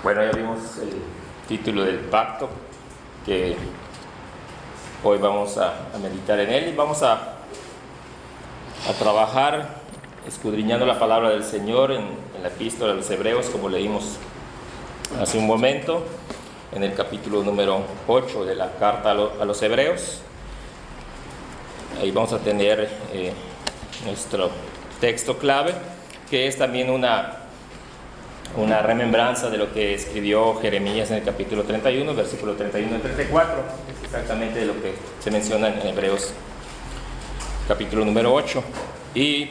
Bueno, ya vimos el título del pacto, que hoy vamos a meditar en él y vamos a trabajar escudriñando la palabra del Señor en la epístola de los Hebreos, como leímos hace un momento, en el capítulo número 8 de la carta a los Hebreos. Ahí vamos a tener nuestro texto clave, que es también una remembranza de lo que escribió Jeremías en el capítulo 31, versículo 31 y 34, es exactamente de lo que se menciona en Hebreos capítulo número 8. Y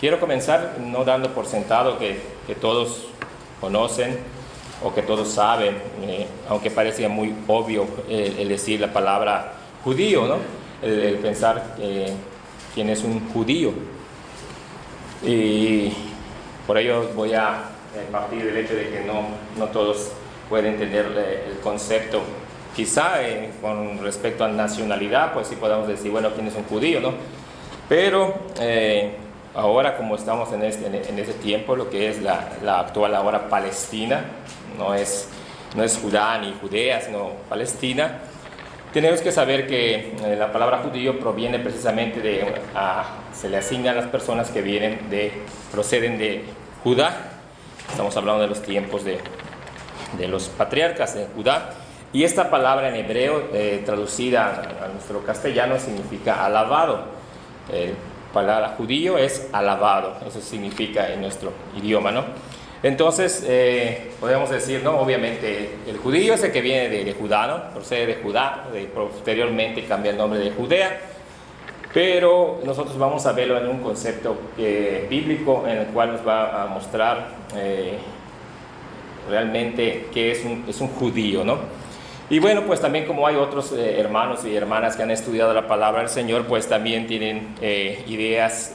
quiero comenzar no dando por sentado que todos conocen o que todos saben, aunque parece muy obvio el decir la palabra judío, ¿no? El pensar quién es un judío. Y por ello voy a partir del hecho de que no todos pueden entender el concepto. Quizá con respecto a nacionalidad, pues sí podemos decir, bueno, ¿quién es un judío, no? Pero ahora, como estamos en ese tiempo, lo que es la actual ahora Palestina, no es Judá ni Judea, sino Palestina, tenemos que saber que la palabra judío proviene precisamente se le asigna a las personas que proceden de Judá. Estamos hablando de los tiempos de los patriarcas de Judá. Y esta palabra en hebreo, traducida a nuestro castellano, significa alabado. Palabra judío es alabado, eso significa en nuestro idioma, ¿no? Entonces, podemos decir, ¿no? Obviamente, el judío es el que viene de Judá, ¿no? Procede de Judá, posteriormente cambia el nombre de Judea. Pero nosotros vamos a verlo en un concepto bíblico, en el cual nos va a mostrar realmente qué es un judío, ¿no? Y bueno, pues también como hay otros hermanos y hermanas que han estudiado la palabra del Señor, pues también tienen ideas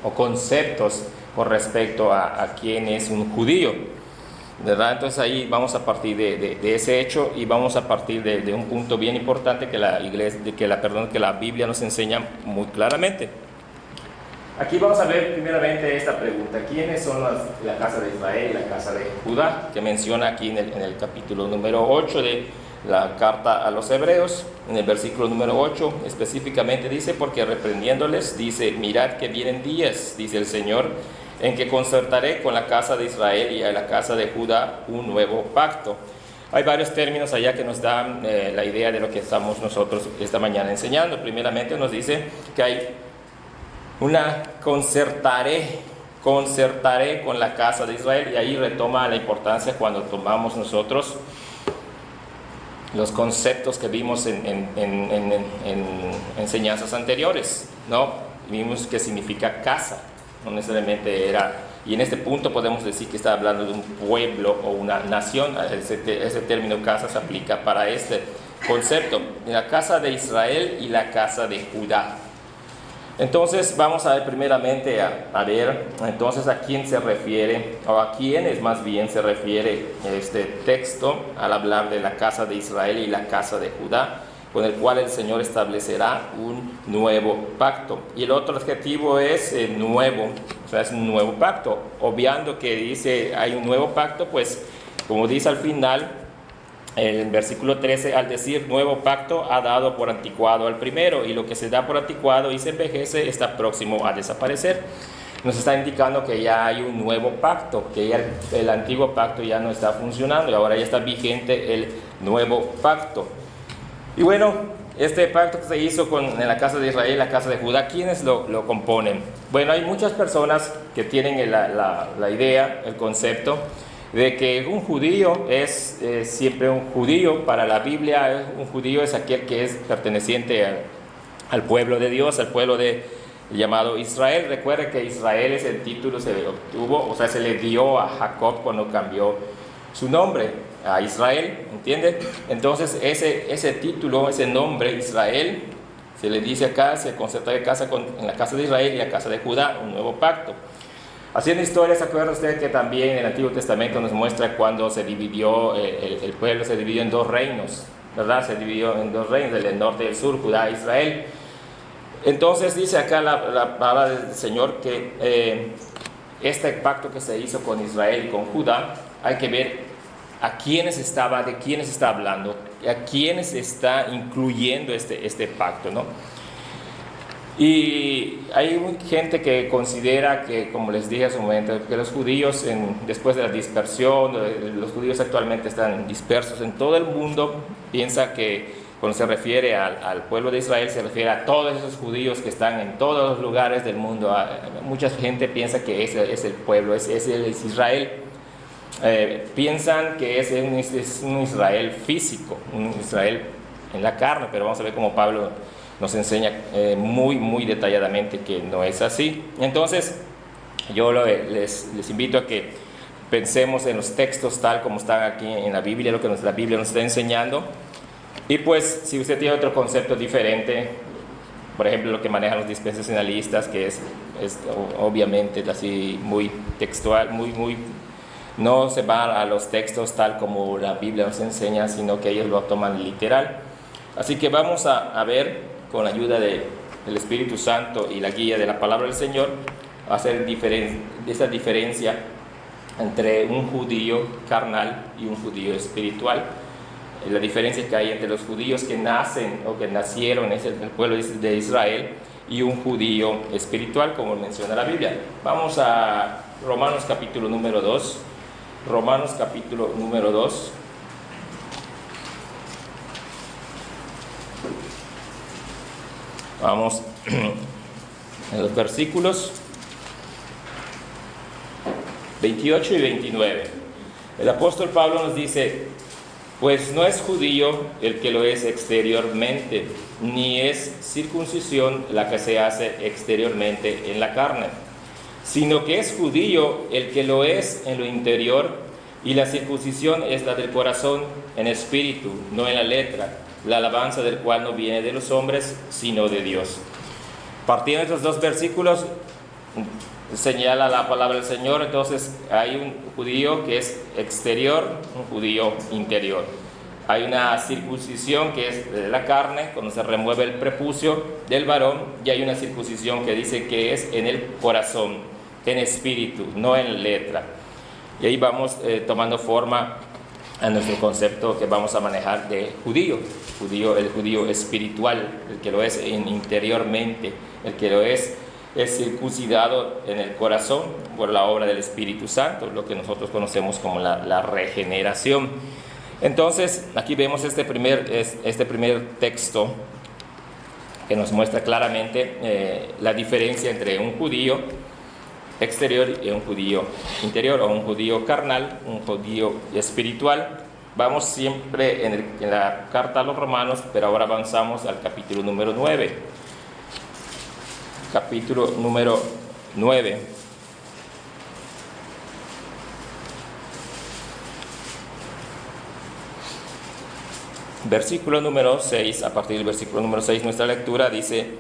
o conceptos con respecto a quién es un judío, ¿verdad? Entonces ahí vamos a partir de ese hecho y vamos a partir de un punto bien importante que la Biblia nos enseña muy claramente. Aquí vamos a ver primeramente esta pregunta: ¿quiénes son la casa de Israel y la casa de Judá? Que menciona aquí en el capítulo número 8 de la carta a los Hebreos, en el versículo número 8, específicamente dice: porque reprendiéndoles, dice, mirad que vienen días, dice el Señor, en que concertaré con la casa de Israel y a la casa de Judá un nuevo pacto. Hay varios términos allá que nos dan la idea de lo que estamos nosotros esta mañana enseñando. Primeramente nos dice que hay concertaré con la casa de Israel, y ahí retoma la importancia cuando tomamos nosotros los conceptos que vimos en enseñanzas anteriores, ¿no? Vimos que significa casa, no necesariamente y en este punto podemos decir que está hablando de un pueblo o una nación. Ese término casa se aplica para este concepto, la casa de Israel y la casa de Judá. Entonces vamos a ver primeramente a ver entonces a quién se refiere, o a quiénes más bien se refiere este texto al hablar de la casa de Israel y la casa de Judá, con el cual el Señor establecerá un nuevo pacto. Y el otro adjetivo es nuevo, o sea, es un nuevo pacto. Obviando que dice hay un nuevo pacto, pues como dice al final, el versículo 13, al decir nuevo pacto, ha dado por anticuado al primero, y lo que se da por anticuado y se envejece está próximo a desaparecer. Nos está indicando que ya hay un nuevo pacto, que ya el antiguo pacto ya no está funcionando y ahora ya está vigente el nuevo pacto. Y bueno, este pacto que se hizo en la casa de Israel y la casa de Judá, ¿quiénes lo componen? Bueno, hay muchas personas que tienen la idea, el concepto de que un judío es siempre un judío. Para la Biblia, un judío es aquel que es perteneciente al pueblo de Dios, al pueblo llamado Israel. Recuerde que Israel, ese título se obtuvo, o sea, se le dio a Jacob cuando cambió su nombre a Israel, ¿entiende? Entonces ese título, ese nombre Israel, se le dice acá, se concerta en la casa de Israel y la casa de Judá, un nuevo pacto. Haciendo historia, ¿se acuerda usted que también el Antiguo Testamento nos muestra cuando se dividió, el pueblo se dividió en dos reinos, ¿verdad? Se dividió en dos reinos, del norte y del sur, Judá e Israel. Entonces dice acá la palabra del Señor que este pacto que se hizo con Israel y con Judá, hay que ver de quiénes está hablando, a quiénes está incluyendo este pacto, ¿no? Y hay gente que considera que, como les dije hace un momento, que los judíos, después de la dispersión, los judíos actualmente están dispersos en todo el mundo, piensa que cuando se refiere al pueblo de Israel, se refiere a todos esos judíos que están en todos los lugares del mundo. Mucha gente piensa que ese es el pueblo, es Israel. Piensan que es un Israel físico, un Israel en la carne, pero vamos a ver cómo Pablo nos enseña muy detalladamente que no es así. Entonces, yo les invito a que pensemos en los textos tal como están aquí en la Biblia, lo que la Biblia nos está enseñando. Y pues, si usted tiene otro concepto diferente, por ejemplo, lo que manejan los dispensacionalistas, que es obviamente así muy textual, no se va a los textos tal como la Biblia nos enseña, sino que ellos lo toman literal. Así que vamos a ver, con la ayuda del Espíritu Santo y la guía de la palabra del Señor, hacer esa diferencia entre un judío carnal y un judío espiritual. La diferencia que hay entre los judíos que nacen o que nacieron en el pueblo de Israel y un judío espiritual, como menciona la Biblia. Vamos a Romanos capítulo número 2. Romanos capítulo número 2. Vamos en los versículos 28 y 29. El apóstol Pablo nos dice: pues no es judío el que lo es exteriormente, ni es circuncisión la que se hace exteriormente en la carne, sino que es judío el que lo es en lo interior, y la circuncisión es la del corazón, en espíritu, no en la letra, la alabanza del cual no viene de los hombres, sino de Dios. Partiendo de estos dos versículos, señala la palabra del Señor. Entonces hay un judío que es exterior, un judío interior. Hay una circuncisión que es de la carne, cuando se remueve el prepucio del varón, y hay una circuncisión que dice que es en el corazón, en espíritu, no en letra. Y ahí vamos tomando forma a nuestro concepto que vamos a manejar de judío, el judío espiritual, el que lo es interiormente, el que lo es circuncidado en el corazón por la obra del Espíritu Santo, lo que nosotros conocemos como la regeneración. Entonces, aquí vemos este primer texto que nos muestra claramente la diferencia entre un judío exterior y un judío interior, o un judío carnal, un judío espiritual. Vamos siempre en la carta a los Romanos, pero ahora avanzamos al capítulo número 9. Capítulo número 9. Versículo número 6, a partir del versículo número 6, nuestra lectura dice: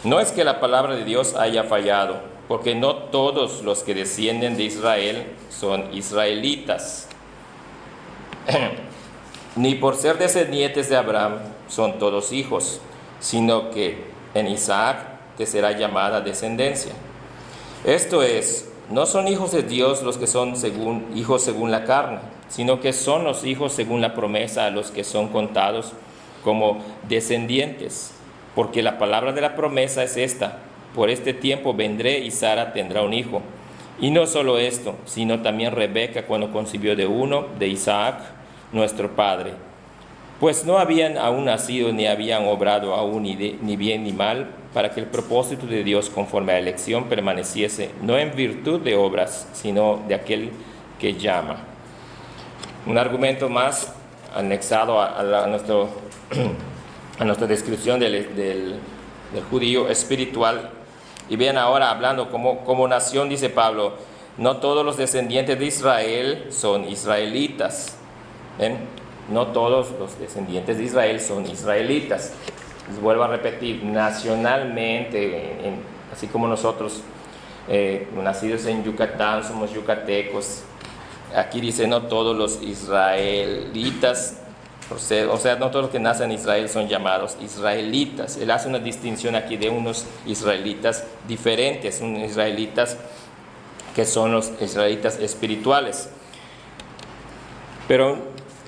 no es que la palabra de Dios haya fallado, porque no todos los que descienden de Israel son israelitas, ni por ser descendientes de Abraham son todos hijos, sino que en Isaac te será llamada descendencia. Esto es, no son hijos de Dios los que son hijos según la carne, sino que son los hijos según la promesa a los que son contados como descendientes. Porque la palabra de la promesa es esta: por este tiempo vendré y Sara tendrá un hijo. Y no solo esto, sino también Rebeca cuando concibió de Isaac, nuestro padre. Pues no habían aún nacido ni habían obrado aún ni bien ni mal, para que el propósito de Dios conforme a la elección permaneciese, no en virtud de obras, sino de aquel que llama. Un argumento más anexado a nuestra descripción del judío espiritual. Y bien, ahora hablando como nación, dice Pablo, no todos los descendientes de Israel son israelitas. ¿Ven? No todos los descendientes de Israel son israelitas. Les vuelvo a repetir, nacionalmente, así como nosotros, nacidos en Yucatán, somos yucatecos. Aquí dice no todos los israelitas, o sea, no todos los que nacen en Israel son llamados israelitas. Él hace una distinción aquí de unos israelitas diferentes, unos israelitas que son los israelitas espirituales. Pero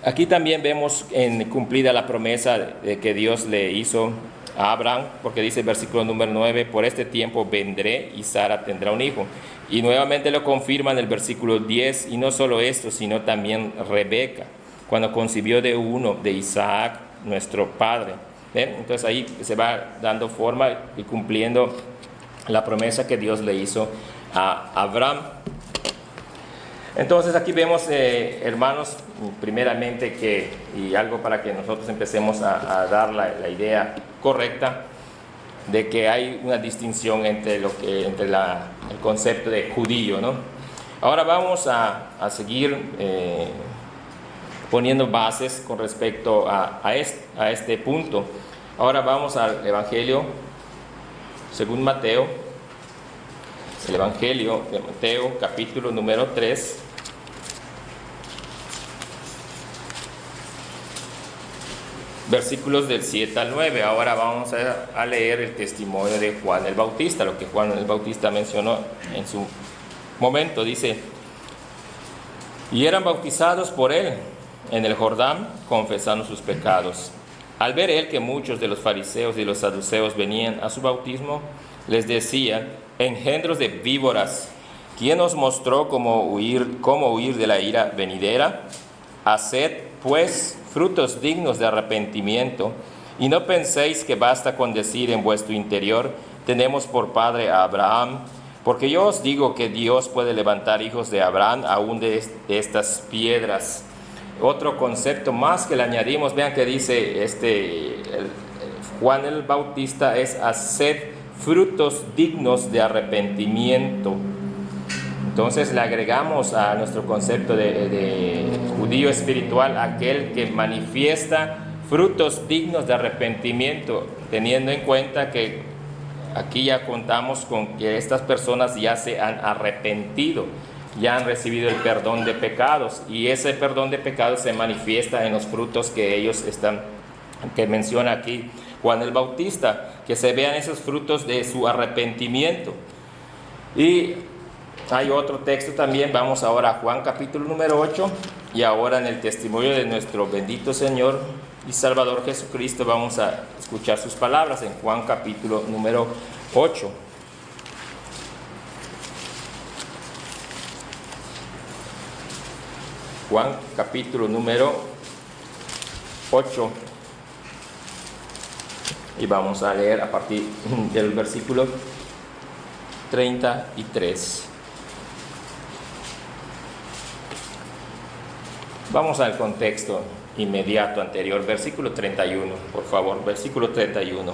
aquí también vemos cumplida la promesa de que Dios le hizo a Abraham, porque dice el versículo número 9, por este tiempo vendré y Sara tendrá un hijo. Y nuevamente lo confirma en el versículo 10, y no solo esto, sino también Rebeca, cuando concibió de uno, de Isaac, nuestro padre. Entonces ahí se va dando forma y cumpliendo la promesa que Dios le hizo a Abraham. Entonces aquí vemos, hermanos, primeramente y algo para que nosotros empecemos a dar la idea correcta, de que hay una distinción entre el concepto de judío, ¿no? Ahora vamos a seguir poniendo bases con respecto a este punto. Ahora vamos al Evangelio según Mateo, el Evangelio de Mateo, capítulo número 3. Versículos del 7 al 9. Ahora vamos a leer el testimonio de Juan el Bautista, lo que Juan el Bautista mencionó en su momento. Dice: y eran bautizados por él en el Jordán, confesando sus pecados. Al ver él que muchos de los fariseos y los saduceos venían a su bautismo, les decía: engendros de víboras, ¿quién os mostró cómo huir de la ira venidera? Haced pues frutos dignos de arrepentimiento, y no penséis que basta con decir en vuestro interior: tenemos por padre a Abraham, porque yo os digo que Dios puede levantar hijos de Abraham aún de estas piedras. Otro concepto más que le añadimos, vean que dice Juan el Bautista, es: haced frutos dignos de arrepentimiento. Entonces le agregamos a nuestro concepto de judío espiritual aquel que manifiesta frutos dignos de arrepentimiento, teniendo en cuenta que aquí ya contamos con que estas personas ya se han arrepentido, ya han recibido el perdón de pecados, y ese perdón de pecados se manifiesta en los frutos que menciona aquí Juan el Bautista, que se vean esos frutos de su arrepentimiento. Y hay otro texto también. Vamos ahora a Juan capítulo número 8, y ahora en el testimonio de nuestro bendito Señor y Salvador Jesucristo vamos a escuchar sus palabras en Juan capítulo número 8. Juan capítulo número 8, y vamos a leer a partir del versículo 33. Vamos al contexto inmediato anterior, versículo 31, por favor, versículo 31.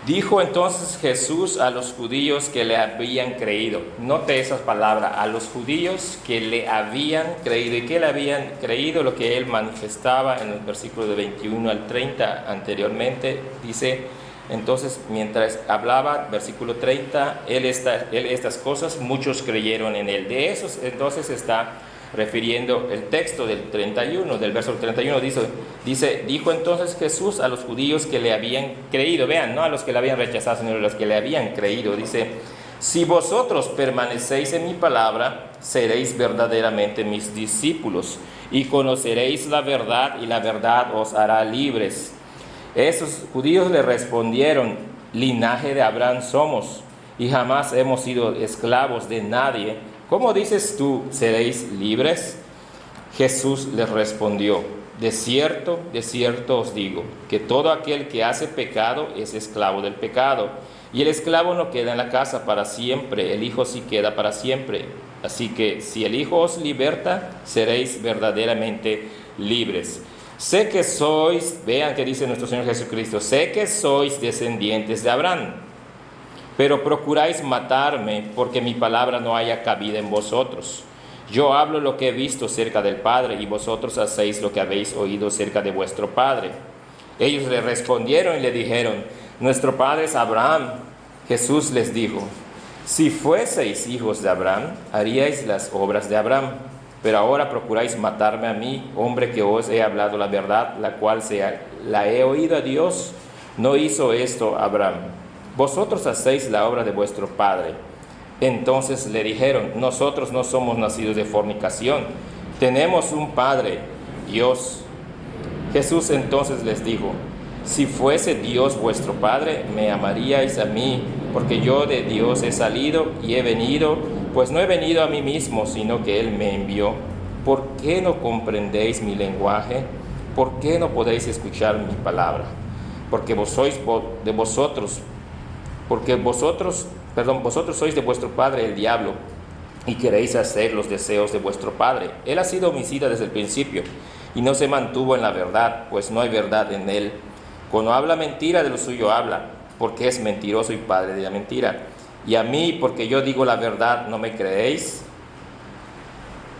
Dijo entonces Jesús a los judíos que le habían creído. Note esas palabras: a los judíos que le habían creído. ¿Y qué le habían creído? Lo que él manifestaba en el versículo de 21 al 30 anteriormente. Dice, entonces, mientras hablaba, versículo 30, él estas cosas, muchos creyeron en él. De esos entonces está refiriendo el texto del 31, del verso 31, dice, dijo entonces Jesús a los judíos que le habían creído. Vean, no a los que le habían rechazado, sino a los que le habían creído. Dice: si vosotros permanecéis en mi palabra, seréis verdaderamente mis discípulos, y conoceréis la verdad, y la verdad os hará libres. Esos judíos le respondieron: linaje de Abraham somos, y jamás hemos sido esclavos de nadie. ¿Cómo dices tú, seréis libres? Jesús les respondió: de cierto os digo, que todo aquel que hace pecado es esclavo del pecado. Y el esclavo no queda en la casa para siempre, el Hijo sí queda para siempre. Así que si el Hijo os liberta, seréis verdaderamente libres. Sé que sois, vean que dice nuestro Señor Jesucristo, sé que sois descendientes de Abraham, pero procuráis matarme, porque mi palabra no haya cabida en vosotros. Yo hablo lo que he visto cerca del Padre, y vosotros hacéis lo que habéis oído cerca de vuestro Padre. Ellos le respondieron y le dijeron: nuestro padre es Abraham. Jesús les dijo: si fueseis hijos de Abraham, haríais las obras de Abraham. Pero ahora procuráis matarme a mí, hombre que os he hablado la verdad, la cual la he oído a Dios. No hizo esto Abraham. Vosotros hacéis la obra de vuestro padre. Entonces le dijeron: nosotros no somos nacidos de fornicación, tenemos un Padre, Dios. Jesús entonces les dijo: si fuese Dios vuestro Padre, me amaríais a mí, porque yo de Dios he salido y he venido, pues no he venido a mí mismo, sino que Él me envió. ¿Por qué no comprendéis mi lenguaje? ¿Por qué no podéis escuchar mi palabra? Porque vosotros sois de vuestro padre el diablo, y queréis hacer los deseos de vuestro padre. Él ha sido homicida desde el principio, y no se mantuvo en la verdad, pues no hay verdad en él. Cuando habla mentira, de lo suyo habla, porque es mentiroso y padre de la mentira. Y a mí, porque yo digo la verdad, ¿no me creéis?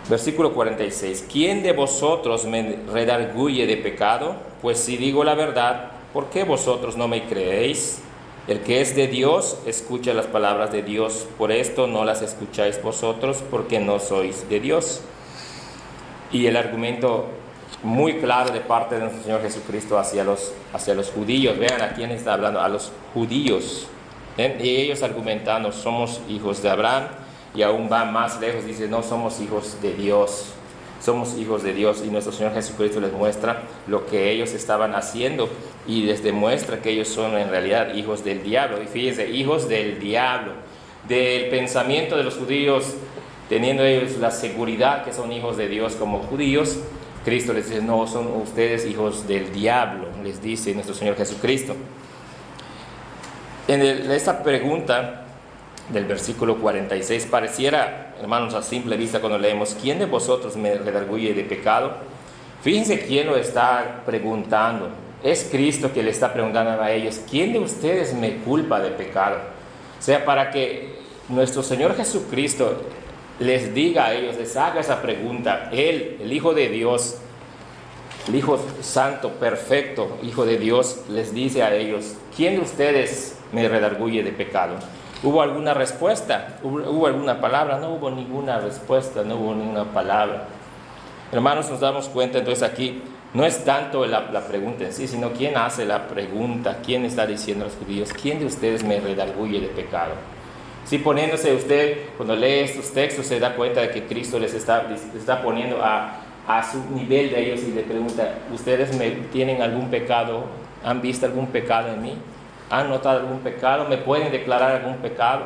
Versículo 46. ¿Quién de vosotros me redarguye de pecado? Pues si digo la verdad, ¿por qué vosotros no me creéis? El que es de Dios, escucha las palabras de Dios. Por esto no las escucháis vosotros, porque no sois de Dios. Y el argumento muy claro de parte de nuestro Señor Jesucristo hacia los judíos. Vean a quién está hablando: a los judíos. Y ellos argumentando: somos hijos de Abraham. Y aún va más lejos, dice: no, somos hijos de Dios. Somos hijos de Dios. Y nuestro Señor Jesucristo les muestra lo que ellos estaban haciendo, y les demuestra que ellos son en realidad hijos del diablo. Y fíjense, hijos del diablo, del pensamiento de los judíos, teniendo ellos la seguridad que son hijos de Dios como judíos. Cristo les dice: no, son ustedes hijos del diablo, les dice nuestro Señor Jesucristo. En esta pregunta del versículo 46 pareciera, hermanos, a simple vista cuando leemos: ¿quién de vosotros me redarguye de pecado? Fíjense quién lo está preguntando. Es Cristo que le está preguntando a ellos: ¿quién de ustedes me culpa de pecado? O sea, para que nuestro Señor Jesucristo les diga a ellos, les haga esa pregunta. Él, el Hijo de Dios, el Hijo Santo, perfecto, Hijo de Dios, les dice a ellos: ¿quién de ustedes me redarguye de pecado? ¿Hubo alguna respuesta? ¿Hubo alguna palabra? No hubo ninguna respuesta, no hubo ninguna palabra. Hermanos, nos damos cuenta entonces aquí, no es tanto la pregunta en sí, sino quién hace la pregunta, quién está diciendo a los judíos: ¿quién de ustedes me redarguye de pecado? Si poniéndose usted, cuando lee estos textos, se da cuenta de que Cristo les está poniendo a su nivel de ellos y le pregunta: ¿ustedes tienen algún pecado? ¿Han visto algún pecado en mí? ¿Han notado algún pecado? ¿Me pueden declarar algún pecado?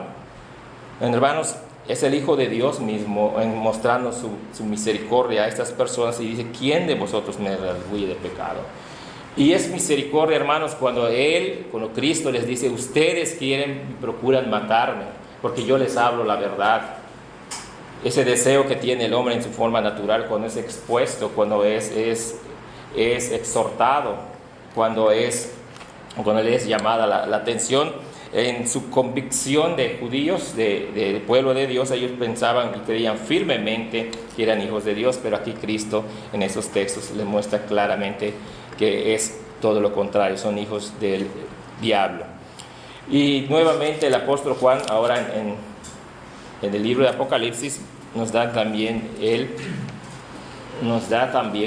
Hermanos, es el Hijo de Dios mismo mostrando su misericordia a estas personas, y dice: ¿quién de vosotros me redarguye de pecado? Y es misericordia, hermanos, cuando Cristo les dice: ustedes quieren y procuran matarme, porque yo les hablo la verdad. Ese deseo que tiene el hombre en su forma natural, cuando es expuesto, cuando es exhortado, cuando le es llamada la atención, en su convicción de judíos, del pueblo de Dios, ellos pensaban y creían firmemente que eran hijos de Dios, pero aquí Cristo en esos textos les muestra claramente que es todo lo contrario, son hijos del diablo. Y nuevamente el apóstol Juan, ahora en el libro de Apocalipsis, nos da también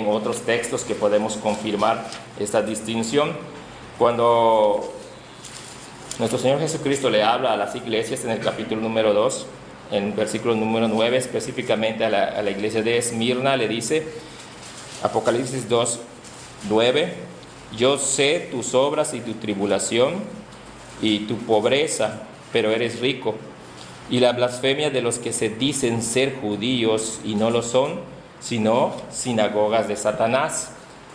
otros textos que podemos confirmar esta distinción. Cuando nuestro Señor Jesucristo le habla a las iglesias en el capítulo número 2, en versículo número 9, específicamente a la iglesia de Esmirna, le dice, Apocalipsis 2, 9: yo sé tus obras y tu tribulación y tu pobreza, pero eres rico, y la blasfemia de los que se dicen ser judíos y no lo son, sino sinagogas de Satanás.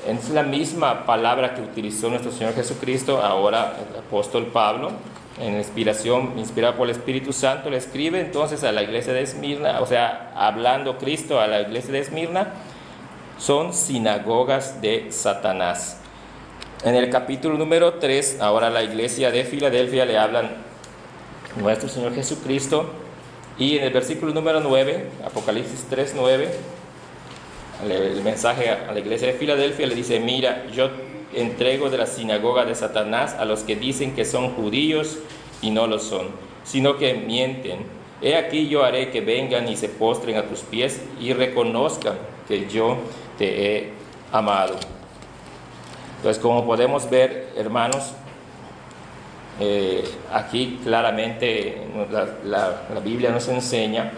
Es la misma palabra que utilizó nuestro Señor Jesucristo. Ahora el apóstol Pablo, inspirado por el Espíritu Santo, le escribe entonces a la iglesia de Esmirna, o sea, hablando Cristo a la iglesia de Esmirna: son sinagogas de Satanás. En el capítulo número 3, ahora la iglesia de Filadelfia le hablan nuestro Señor Jesucristo, y en el versículo número 9, Apocalipsis 3, 9, el mensaje a la iglesia de Filadelfia le dice: mira, yo entrego de la sinagoga de Satanás a los que dicen que son judíos y no lo son, sino que mienten. He aquí yo haré que vengan y se postren a tus pies y reconozcan que yo te he amado. Entonces, como podemos ver, hermanos, Aquí claramente la Biblia nos enseña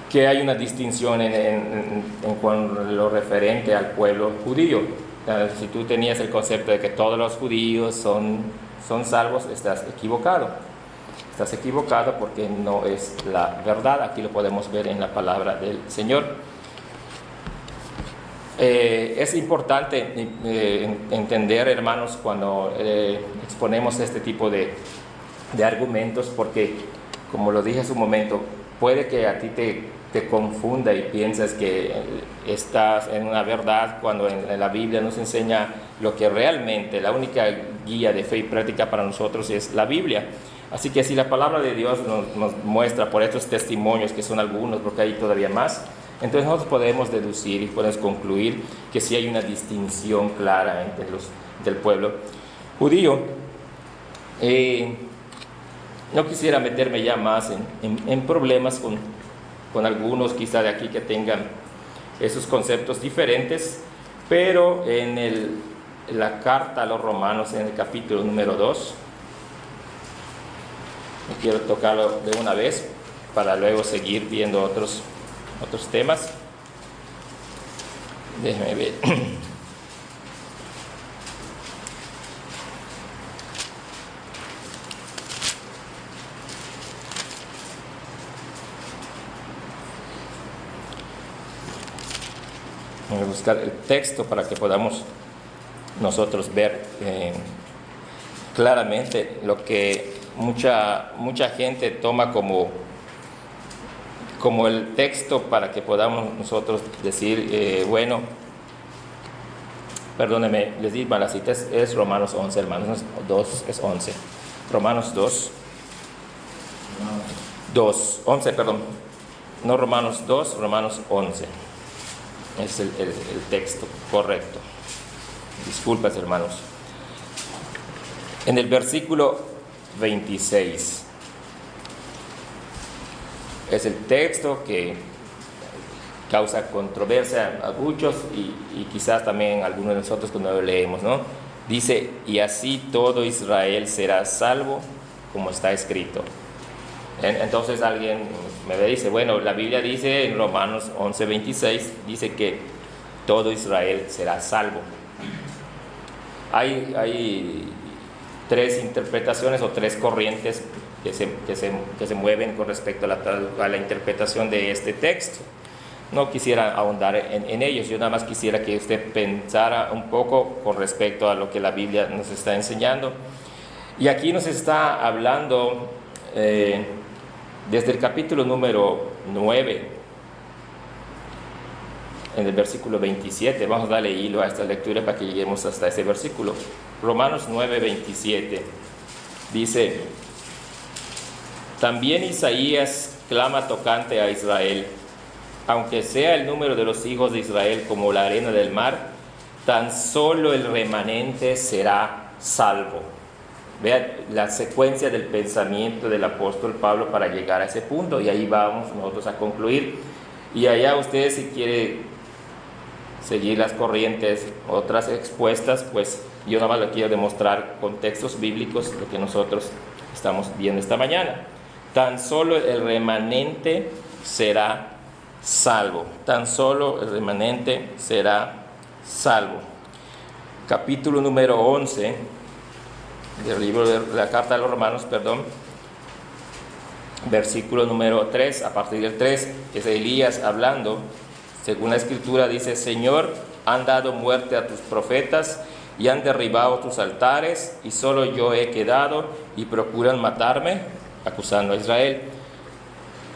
que hay una distinción en cuanto a lo referente al pueblo judío. Si tú tenías el concepto de que todos los judíos son salvos, estás equivocado. Estás equivocado porque no es la verdad. Aquí lo podemos ver en la palabra del Señor. Es importante entender, hermanos, cuando exponemos este tipo de argumentos, porque, como lo dije hace un momento, puede que a ti te confunda y piensas que estás en una verdad cuando en la Biblia nos enseña lo que realmente, la única guía de fe y práctica para nosotros es la Biblia. Así que si la palabra de Dios nos muestra por estos testimonios, que son algunos, porque hay todavía más, entonces nosotros podemos deducir y podemos concluir que sí hay una distinción clara entre del pueblo judío. No quisiera meterme ya más en problemas con algunos quizá de aquí que tengan esos conceptos diferentes, pero en la carta a los Romanos, en el capítulo número 2, quiero tocarlo de una vez para luego seguir viendo otros temas. Déjenme ver. Voy a buscar el texto para que podamos nosotros ver claramente lo que mucha gente toma como el texto para que podamos nosotros decir, bueno, perdónenme, les digo, la cita es Romanos 11, hermanos, 2 es 11. Romanos 11, perdón. No Romanos 2, Romanos 11. Es el texto correcto. Disculpas, hermanos. En el versículo 26 es el texto que causa controversia a muchos y quizás también a algunos de nosotros cuando lo leemos, ¿no? Dice, y así todo Israel será salvo, como está escrito. Entonces alguien me dice, bueno, la Biblia dice en Romanos 11:26, dice que todo Israel será salvo. Hay tres interpretaciones o tres corrientes que se mueven con respecto a la interpretación de este texto. No quisiera ahondar en ellos, yo nada más quisiera que usted pensara un poco con respecto a lo que la Biblia nos está enseñando. Y aquí nos está hablando desde el capítulo número 9, en el versículo 27, vamos a darle hilo a esta lectura para que lleguemos hasta ese versículo. Romanos 9:27 dice, también Isaías clama tocante a Israel, aunque sea el número de los hijos de Israel como la arena del mar, tan solo el remanente será salvo. Vean la secuencia del pensamiento del apóstol Pablo para llegar a ese punto, y ahí vamos nosotros a concluir. Y allá ustedes, si quieren seguir las corrientes otras expuestas, pues yo nada más le quiero demostrar con textos bíblicos lo que nosotros estamos viendo esta mañana. Tan solo el remanente será salvo. Tan solo el remanente será salvo. Capítulo número 11 del libro de la carta a los Romanos, versículo número 3, a partir del 3, es Elías hablando. Según la escritura dice, Señor, han dado muerte a tus profetas y han derribado tus altares, y solo yo he quedado, y procuran matarme, acusando a Israel.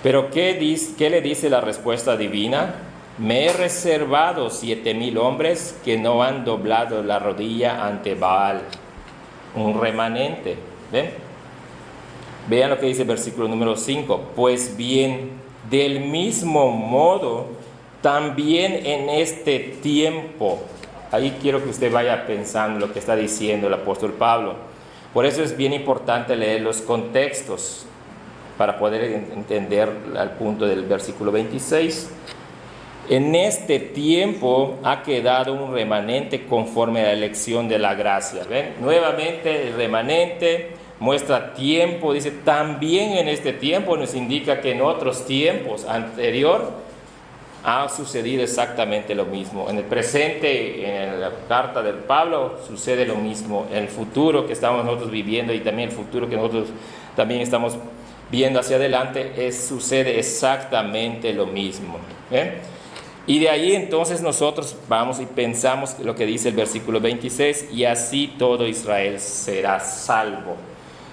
Pero ¿qué le dice la respuesta divina? Me he reservado 7,000 hombres que no han doblado la rodilla ante Baal. Un remanente. ¿Ven? Vean lo que dice el versículo número 5. Pues bien, del mismo modo, también en este tiempo. Ahí quiero que usted vaya pensando lo que está diciendo el apóstol Pablo. Por eso es bien importante leer los contextos para poder entender al punto del versículo 26. En este tiempo ha quedado un remanente conforme a la elección de la gracia. ¿Ven? Nuevamente el remanente muestra tiempo, dice también en este tiempo, nos indica que en otros tiempos anterior ha sucedido exactamente lo mismo. En el presente, en la carta de Pablo, sucede lo mismo. En el futuro que estamos nosotros viviendo y también el futuro que nosotros también estamos viendo hacia adelante, sucede exactamente lo mismo. Y de ahí entonces nosotros vamos y pensamos lo que dice el versículo 26, y así todo Israel será salvo.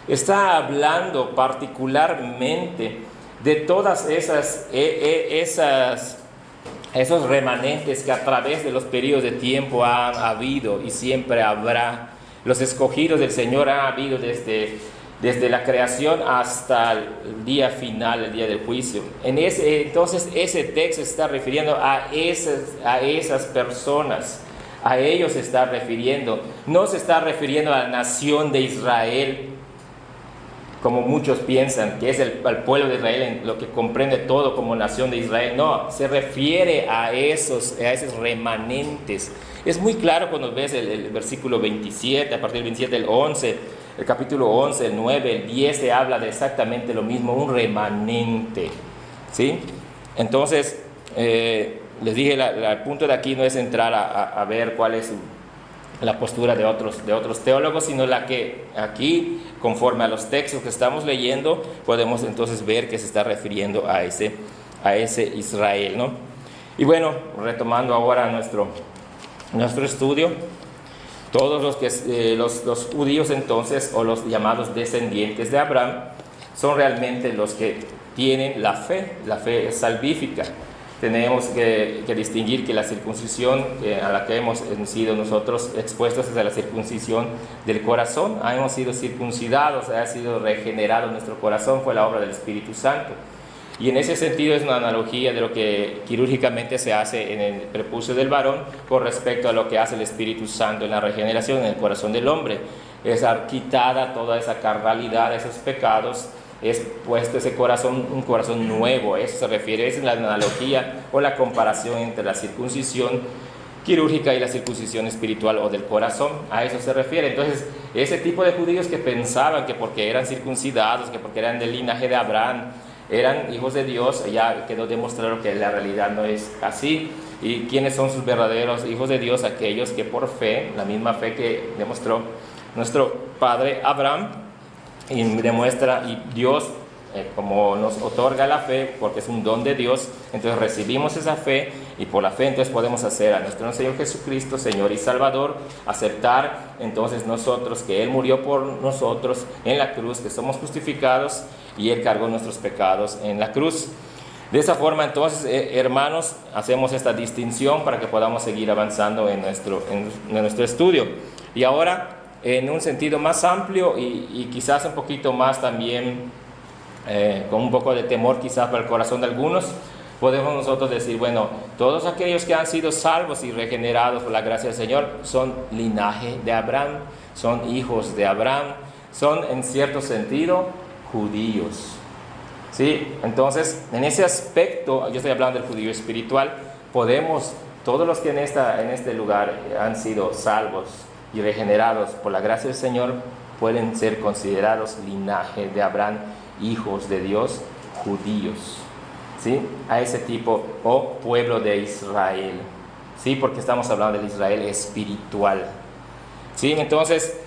Está hablando particularmente de todas esos remanentes que a través de los periodos de tiempo han habido y siempre habrá. Los escogidos del Señor han habido desde la creación hasta el día final, el día del juicio. Entonces ese texto está refiriendo a esas personas, a ellos se está refiriendo. No se está refiriendo a la nación de Israel, como muchos piensan, que es al pueblo de Israel, en lo que comprende todo como nación de Israel. No, se refiere a esos remanentes. Es muy claro cuando ves el versículo 27, a partir del 27, el 11, el capítulo 11, el 9, el 10, se habla de exactamente lo mismo, un remanente, ¿sí? Entonces, les dije, el punto de aquí no es entrar a ver cuál es la postura de otros teólogos, sino la que aquí, conforme a los textos que estamos leyendo, podemos entonces ver que se está refiriendo a ese Israel, ¿no? Y bueno, retomando ahora nuestro estudio, todos los judíos entonces, o los llamados descendientes de Abraham, son realmente los que tienen la fe salvífica. Tenemos que distinguir que la circuncisión a la que hemos sido nosotros expuestos es a la circuncisión del corazón. Hemos sido circuncidados, ha sido regenerado nuestro corazón, fue la obra del Espíritu Santo. Y en ese sentido es una analogía de lo que quirúrgicamente se hace en el prepucio del varón con respecto a lo que hace el Espíritu Santo en la regeneración en el corazón del hombre. Es quitada toda esa carnalidad, esos pecados, es puesto ese corazón, un corazón nuevo. Eso se refiere, esa es la analogía o la comparación entre la circuncisión quirúrgica y la circuncisión espiritual o del corazón. A eso se refiere. Entonces, ese tipo de judíos que pensaban que porque eran circuncidados, que porque eran del linaje de Abraham, eran hijos de Dios, ya quedó demostrado que la realidad no es así. ¿Y quiénes son sus verdaderos hijos de Dios? Aquellos que por fe, la misma fe que demostró nuestro padre Abraham, y demuestra, y Dios, como nos otorga la fe, porque es un don de Dios, entonces recibimos esa fe, y por la fe entonces podemos hacer a nuestro Señor Jesucristo, Señor y Salvador, aceptar entonces nosotros que Él murió por nosotros en la cruz, que somos justificados, y Él cargó nuestros pecados en la cruz. De esa forma entonces, hermanos, hacemos esta distinción para que podamos seguir avanzando en nuestro estudio. Y ahora, en un sentido más amplio y quizás un poquito más también, con un poco de temor quizás para el corazón de algunos, podemos nosotros decir, bueno, todos aquellos que han sido salvos y regenerados por la gracia del Señor son linaje de Abraham, son hijos de Abraham, son en cierto sentido judíos, ¿sí? Entonces, en ese aspecto, yo estoy hablando del judío espiritual, todos los que en este lugar han sido salvos y regenerados por la gracia del Señor, pueden ser considerados linaje de Abraham, hijos de Dios, judíos, ¿sí? A ese tipo, o pueblo de Israel, ¿sí? Porque estamos hablando del Israel espiritual, ¿sí? Entonces,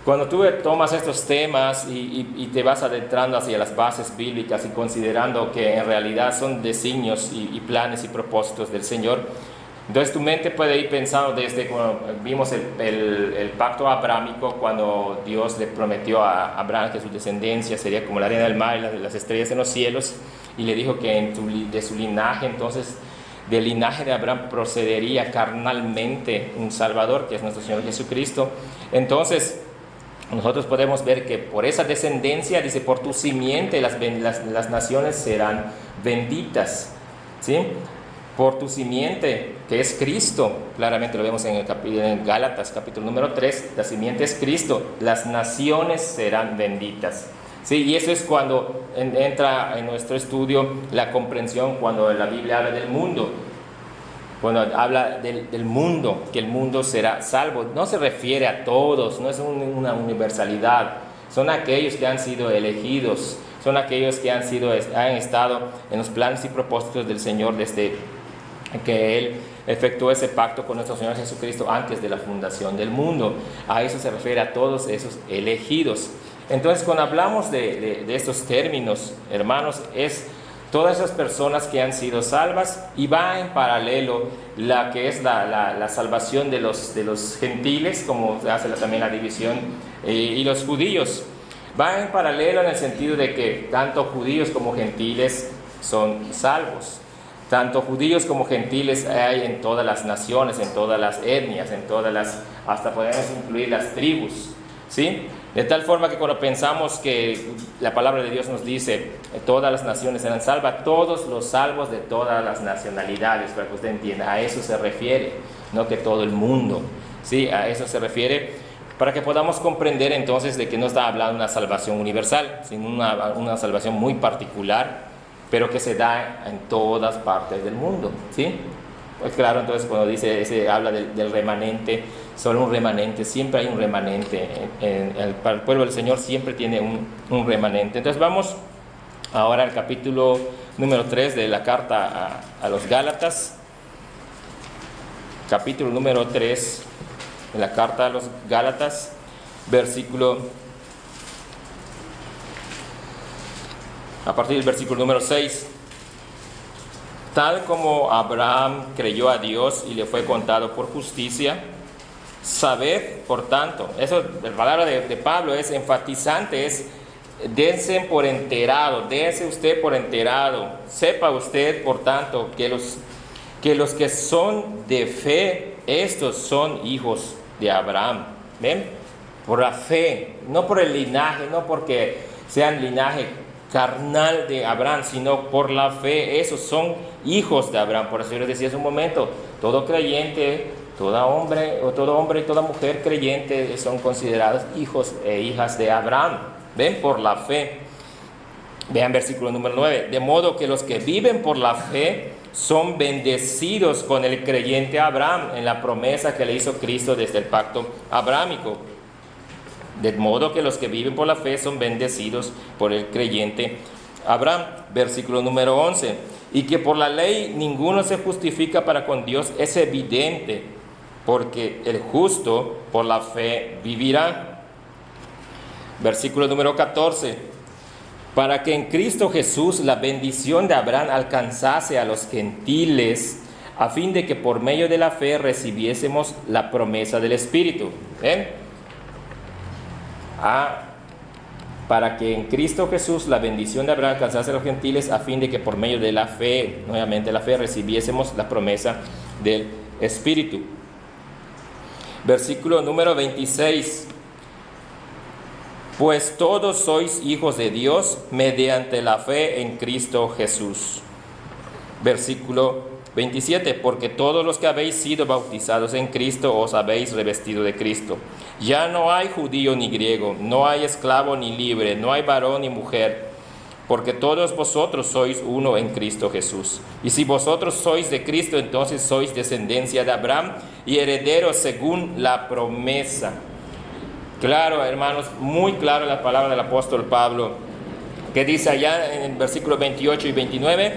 cuando tú tomas estos temas y te vas adentrando hacia las bases bíblicas y considerando que en realidad son designios y planes y propósitos del Señor, entonces tu mente puede ir pensando desde cuando vimos el pacto abrámico, cuando Dios le prometió a Abraham que su descendencia sería como la arena del mar y las estrellas en los cielos, y le dijo que de su linaje, entonces del linaje de Abraham procedería carnalmente un Salvador, que es nuestro Señor Jesucristo. Entonces nosotros podemos ver que por esa descendencia, dice, por tu simiente las naciones serán benditas, ¿sí? Por tu simiente, que es Cristo, claramente lo vemos en Gálatas capítulo número 3, la simiente es Cristo, las naciones serán benditas, ¿sí? Y eso es cuando entra en nuestro estudio la comprensión, cuando la Biblia habla del mundo. Cuando habla del mundo, que el mundo será salvo, no se refiere a todos, no es una universalidad. Son aquellos que han sido elegidos, son aquellos que han estado en los planes y propósitos del Señor desde que Él efectuó ese pacto con nuestro Señor Jesucristo antes de la fundación del mundo. A eso se refiere, a todos esos elegidos. Entonces, cuando hablamos de estos términos, hermanos, es todas esas personas que han sido salvas, y va en paralelo la que es la salvación de los gentiles, como hace también la división, y los judíos. Va en paralelo en el sentido de que tanto judíos como gentiles son salvos. Tanto judíos como gentiles hay en todas las naciones, en todas las etnias, hasta podemos incluir las tribus, ¿sí? De tal forma que cuando pensamos que la palabra de Dios nos dice todas las naciones serán salvas, todos los salvos de todas las nacionalidades, para que usted entienda, a eso se refiere, no que todo el mundo, ¿sí? A eso se refiere, para que podamos comprender entonces de que no está hablando de una salvación universal, sino una salvación muy particular, pero que se da en todas partes del mundo, ¿sí? Pues claro, entonces cuando habla del remanente, solo un remanente, siempre hay un remanente, para el pueblo del Señor siempre tiene un remanente. Entonces vamos ahora al capítulo número 3 de la carta a los Gálatas, capítulo número 3 de la carta a los Gálatas, a partir del versículo número 6. Tal como Abraham creyó a Dios y le fue contado por justicia, sabed, por tanto, eso, la palabra de Pablo es enfatizante, es dense por enterado, dense usted por enterado, sepa usted, por tanto, que los que son de fe, estos son hijos de Abraham. ¿Ven? Por la fe, no por el linaje, no porque sean linaje carnal de Abraham, sino por la fe. Esos son hijos de Abraham. Por eso yo les decía hace un momento, todo creyente, todo hombre y toda mujer creyente son considerados hijos e hijas de Abraham. ¿Ven? Por la fe. Vean versículo número 9. De modo que los que viven por la fe son bendecidos con el creyente Abraham en la promesa que le hizo Cristo desde el pacto abrahámico. De modo que los que viven por la fe son bendecidos por el creyente Abraham. Versículo número 11. Y que por la ley ninguno se justifica para con Dios es evidente, porque el justo por la fe vivirá. Versículo número 14. Para que en Cristo Jesús la bendición de Abraham alcanzase a los gentiles, a fin de que por medio de la fe recibiésemos la promesa del Espíritu. ¿Ven? Para que en Cristo Jesús la bendición de Abraham alcanzase a los gentiles, a fin de que por medio de la fe, nuevamente la fe, recibiésemos la promesa del Espíritu. Versículo número 26. Pues todos sois hijos de Dios mediante la fe en Cristo Jesús. Versículo 27. Porque todos los que habéis sido bautizados en Cristo os habéis revestido de Cristo. Ya no hay judío ni griego, no hay esclavo ni libre, no hay varón ni mujer, porque todos vosotros sois uno en Cristo Jesús. Y si vosotros sois de Cristo, entonces sois descendencia de Abraham y herederos según la promesa. Claro, hermanos, muy claro la palabra del apóstol Pablo, que dice allá en el versículo 28 y 29,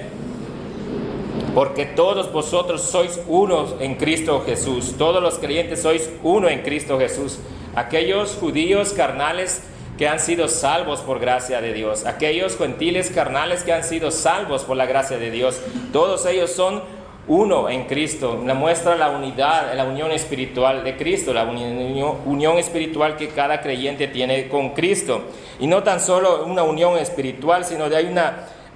porque todos vosotros sois uno en Cristo Jesús. Todos los creyentes sois uno en Cristo Jesús. Aquellos judíos carnales que han sido salvos por gracia de Dios. Aquellos gentiles carnales que han sido salvos por la gracia de Dios. Todos ellos son uno en Cristo. Muestra la unidad, la unión espiritual de Cristo, la unión espiritual que cada creyente tiene con Cristo. Y no tan solo una unión espiritual, sino de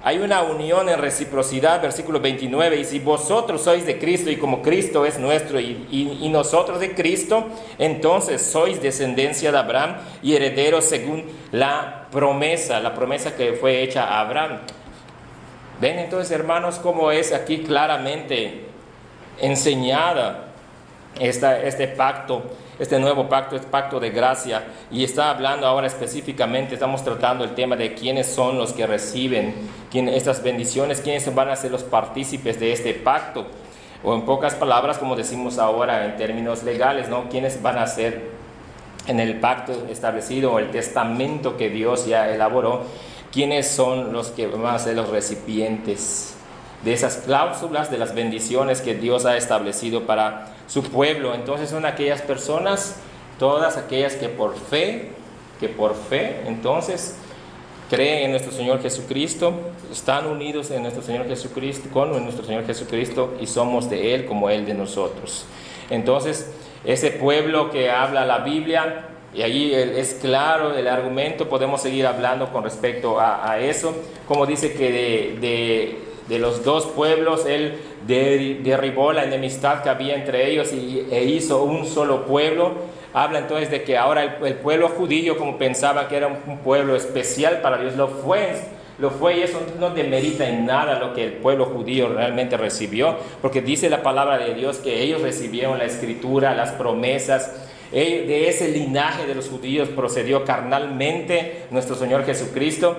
hay una unión en reciprocidad, versículo 29, y si vosotros sois de Cristo y como Cristo es nuestro y nosotros de Cristo, entonces sois descendencia de Abraham y herederos según la promesa que fue hecha a Abraham. Ven entonces, hermanos, cómo es aquí claramente enseñada este pacto, este nuevo pacto, este pacto de gracia, y está hablando ahora específicamente, estamos tratando el tema de quiénes son los que reciben estas bendiciones, quiénes van a ser los partícipes de este pacto. O en pocas palabras, como decimos ahora en términos legales, ¿no? ¿Quiénes van a ser en el pacto establecido o el testamento que Dios ya elaboró? ¿Quiénes son los que van a ser los recipientes de esas cláusulas, de las bendiciones que Dios ha establecido para su pueblo? Entonces son aquellas personas, todas aquellas que por fe, entonces creen en nuestro Señor Jesucristo, están unidos en nuestro Señor Jesucristo, con nuestro Señor Jesucristo, y somos de Él como Él de nosotros. Entonces, ese pueblo que habla la Biblia, y allí es claro el argumento, podemos seguir hablando con respecto a eso, como dice que de los dos pueblos Él derribó la enemistad que había entre ellos e hizo un solo pueblo. Habla entonces de que ahora el pueblo judío, como pensaba que era un pueblo especial para Dios, lo fue, y eso no demerita en nada lo que el pueblo judío realmente recibió, porque dice la palabra de Dios que ellos recibieron la escritura, las promesas. De ese linaje de los judíos procedió carnalmente nuestro Señor Jesucristo.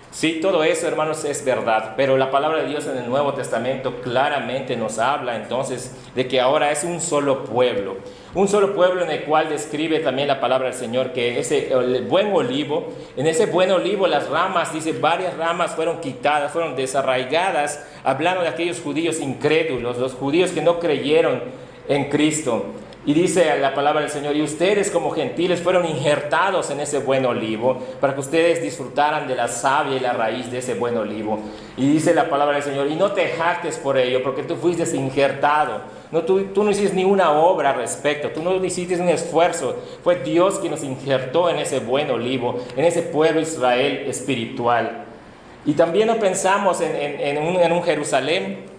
Sí, todo eso, hermanos, es verdad, pero la palabra de Dios en el Nuevo Testamento claramente nos habla entonces de que ahora es un solo pueblo en el cual describe también la palabra del Señor que el buen olivo, en ese buen olivo las ramas, dice, varias ramas fueron quitadas, fueron desarraigadas, hablando de aquellos judíos incrédulos, los judíos que no creyeron en Cristo. Y dice la palabra del Señor, y ustedes como gentiles fueron injertados en ese buen olivo, para que ustedes disfrutaran de la savia y la raíz de ese buen olivo. Y dice la palabra del Señor, y no te jactes por ello, porque tú fuiste injertado. Tú no hiciste ni una obra al respecto, tú no hiciste un esfuerzo. Fue Dios quien nos injertó en ese buen olivo, en ese pueblo Israel espiritual. Y también no pensamos en un Jerusalén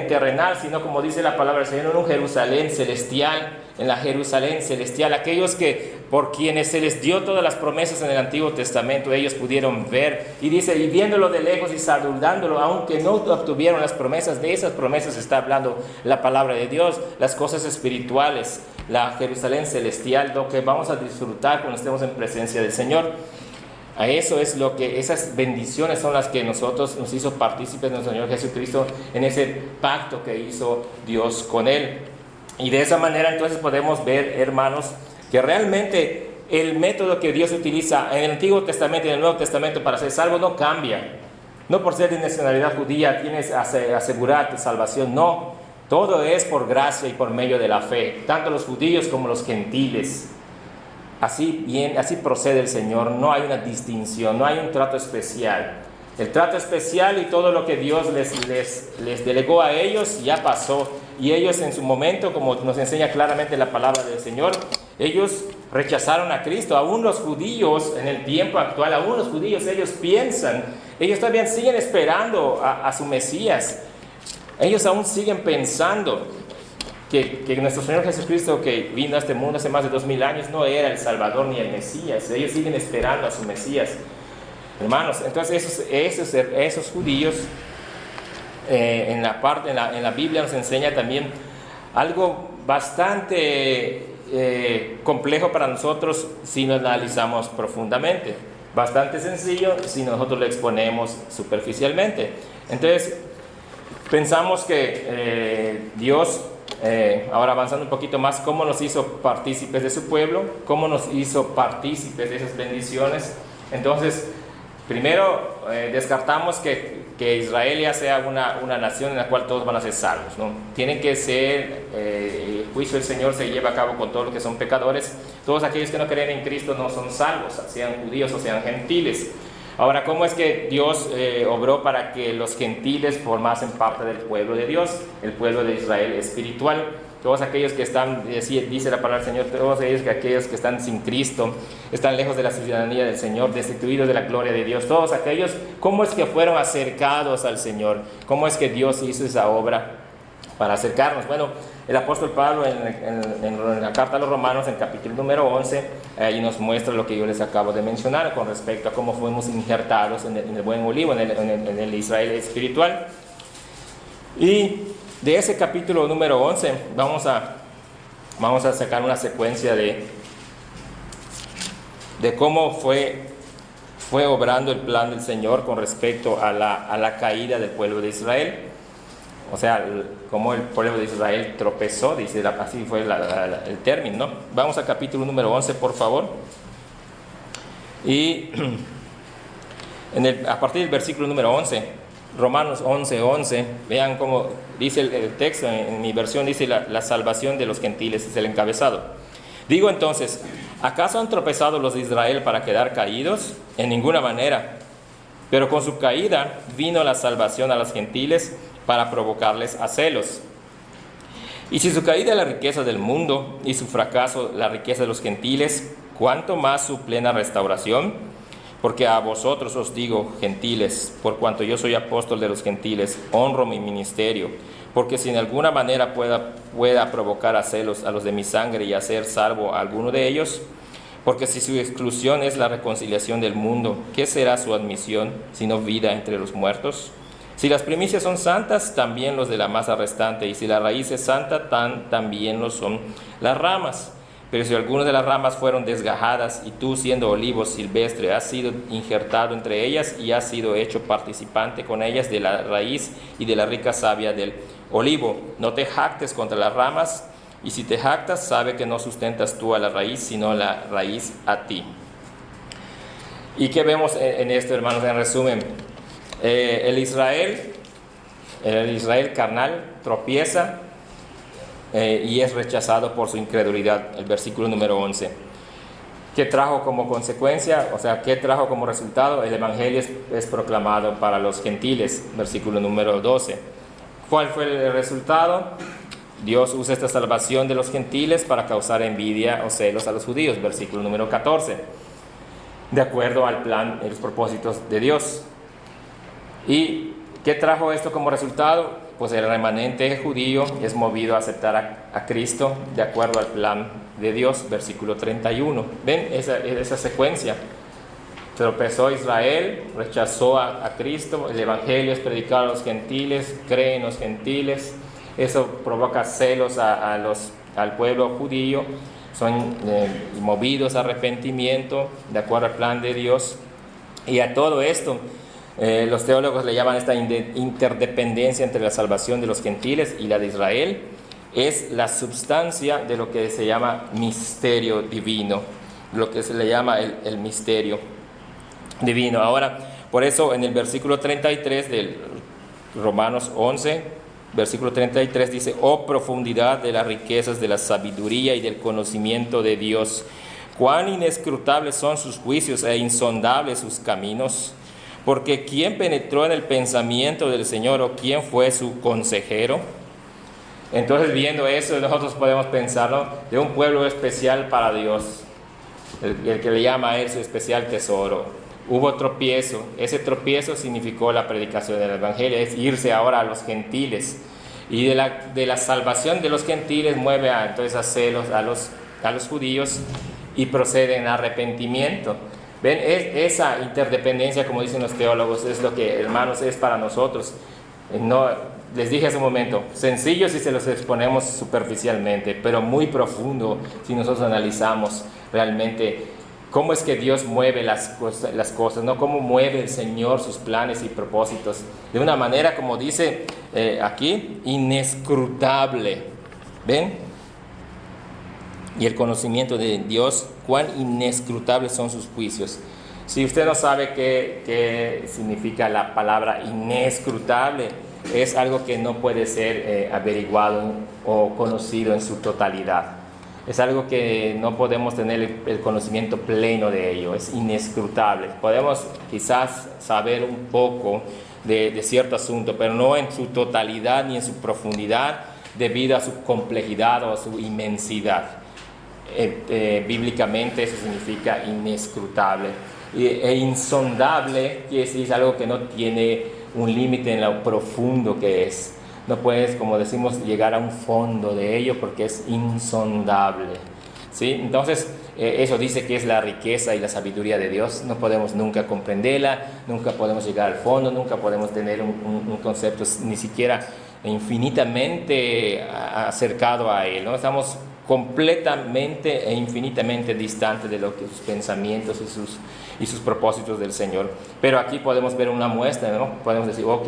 terrenal, sino como dice la palabra del Señor, en un Jerusalén celestial, en la Jerusalén celestial, aquellos que por quienes se les dio todas las promesas en el Antiguo Testamento, ellos pudieron ver, y dice, y viéndolo de lejos y saludándolo, aunque no obtuvieron las promesas, de esas promesas está hablando la palabra de Dios, las cosas espirituales, la Jerusalén celestial, lo que vamos a disfrutar cuando estemos en presencia del Señor. A eso es lo que, esas bendiciones son las que nos hizo partícipes de nuestro Señor Jesucristo en ese pacto que hizo Dios con Él. Y de esa manera entonces podemos ver, hermanos, que realmente el método que Dios utiliza en el Antiguo Testamento y en el Nuevo Testamento para ser salvo no cambia. No por ser de nacionalidad judía tienes que asegurar tu salvación, no. Todo es por gracia y por medio de la fe, tanto los judíos como los gentiles. Así procede el Señor, no hay una distinción, no hay un trato especial. El trato especial y todo lo que Dios les delegó a ellos ya pasó. Y ellos en su momento, como nos enseña claramente la palabra del Señor, ellos rechazaron a Cristo. Aún los judíos en el tiempo actual, ellos piensan, ellos todavía siguen esperando a su Mesías. Ellos aún siguen pensando que nuestro Señor Jesucristo, que vino a este mundo hace más de 2000 años, no era el Salvador ni el Mesías. Ellos siguen esperando a su Mesías. Hermanos, entonces esos judíos, en la Biblia nos enseña también algo bastante complejo para nosotros si lo analizamos profundamente. Bastante sencillo si nosotros lo exponemos superficialmente. Entonces, pensamos que Dios... ahora avanzando un poquito más, cómo nos hizo partícipes de su pueblo, cómo nos hizo partícipes de esas bendiciones. Entonces, primero descartamos que Israel ya sea una nación en la cual todos van a ser salvos, ¿no? Tienen que ser, el juicio del Señor se lleva a cabo con todos los que son pecadores. Todos aquellos que no creen en Cristo no son salvos, sean judíos o sean gentiles. Ahora, ¿cómo es que Dios obró para que los gentiles formasen parte del pueblo de Dios, el pueblo de Israel espiritual? Todos aquellos que están, dice la palabra del Señor, todos aquellos que están sin Cristo, están lejos de la ciudadanía del Señor, destituidos de la gloria de Dios. Todos aquellos, ¿cómo es que fueron acercados al Señor? ¿Cómo es que Dios hizo esa obra para acercarnos? Bueno, el apóstol Pablo en la carta a los Romanos, en capítulo número 11, ahí nos muestra lo que yo les acabo de mencionar con respecto a cómo fuimos injertados en el buen olivo, en el Israel espiritual. Y de ese capítulo número 11 vamos a sacar una secuencia de cómo fue obrando el plan del Señor con respecto a la caída del pueblo de Israel. O sea, como el pueblo de Israel tropezó, dice, así fue el término, ¿no? Vamos al capítulo número 11, por favor. Y a partir del versículo número 11, Romanos 11:11, vean cómo dice el texto, en mi versión dice la salvación de los gentiles, es el encabezado. Digo entonces, ¿acaso han tropezado los de Israel para quedar caídos? En ninguna manera. Pero con su caída vino la salvación a los gentiles para provocarles a celos. Y si su caída es la riqueza del mundo y su fracaso la riqueza de los gentiles, ¿cuánto más su plena restauración? Porque a vosotros os digo, gentiles, por cuanto yo soy apóstol de los gentiles, honro mi ministerio, porque si en alguna manera pueda provocar a celos a los de mi sangre y hacer salvo a alguno de ellos, porque si su exclusión es la reconciliación del mundo, ¿qué será su admisión, sino vida entre los muertos? Si las primicias son santas, también los de la masa restante, y si la raíz es santa, también lo son las ramas. Pero si algunas de las ramas fueron desgajadas, y tú, siendo olivo silvestre, has sido injertado entre ellas y has sido hecho participante con ellas de la raíz y de la rica savia del olivo, no te jactes contra las ramas, y si te jactas, sabe que no sustentas tú a la raíz, sino la raíz a ti. ¿Y qué vemos en esto, hermanos? En resumen, el Israel carnal tropieza y es rechazado por su incredulidad, el versículo número 11. ¿Qué trajo como consecuencia? O sea, ¿qué trajo como resultado? El evangelio es proclamado para los gentiles, versículo número 12. ¿Cuál fue el resultado? Dios usa esta salvación de los gentiles para causar envidia o celos a los judíos, versículo número 14, de acuerdo al plan y los propósitos de Dios. ¿Y qué trajo esto como resultado? Pues el remanente judío es movido a aceptar a Cristo de acuerdo al plan de Dios, versículo 31. ¿Ven esa secuencia? Tropezó Israel, rechazó a Cristo, el evangelio es predicado a los gentiles, creen los gentiles. Eso provoca celos al pueblo judío, son movidos a arrepentimiento de acuerdo al plan de Dios. Y a todo esto, los teólogos le llaman esta interdependencia entre la salvación de los gentiles y la de Israel, es la substancia de lo que se llama misterio divino, lo que se le llama el misterio divino. Ahora, por eso en el versículo 33 de Romanos 11, versículo 33 dice: oh profundidad de las riquezas de la sabiduría y del conocimiento de Dios, cuán inescrutables son sus juicios e insondables sus caminos. Porque ¿quién penetró en el pensamiento del Señor o quién fue su consejero? Entonces, viendo eso, nosotros podemos pensar, ¿no?, de un pueblo especial para Dios, el que le llama a él su especial tesoro. Hubo tropiezo, ese tropiezo significó la predicación del evangelio, es irse ahora a los gentiles, y de la salvación de los gentiles mueve entonces a celos a los judíos y proceden a arrepentimiento. Ven, esa interdependencia, como dicen los teólogos, es lo que, hermanos, es para nosotros. No, les dije hace un momento, sencillo si se los exponemos superficialmente, pero muy profundo si nosotros analizamos realmente cómo es que Dios mueve las cosas, ¿no? Cómo mueve el Señor sus planes y propósitos, de una manera, como dice aquí, inescrutable. ¿Ven? Y el conocimiento de Dios, cuán inescrutables son sus juicios. Si usted no sabe qué significa la palabra inescrutable, es algo que no puede ser averiguado o conocido en su totalidad. Es algo que no podemos tener el conocimiento pleno de ello, es inescrutable. Podemos quizás saber un poco de cierto asunto, pero no en su totalidad ni en su profundidad, debido a su complejidad o a su inmensidad. Bíblicamente eso significa inescrutable. E insondable quiere decir es algo que no tiene un límite en lo profundo que es. No puedes, como decimos, llegar a un fondo de ello porque es insondable, ¿sí? Entonces, eso dice que es la riqueza y la sabiduría de Dios. No podemos nunca comprenderla, nunca podemos llegar al fondo, nunca podemos tener un concepto ni siquiera infinitamente acercado a él, ¿no? Estamos completamente e infinitamente distantes de lo que sus pensamientos y sus propósitos del Señor. Pero aquí podemos ver una muestra, ¿no? Podemos decir, ok,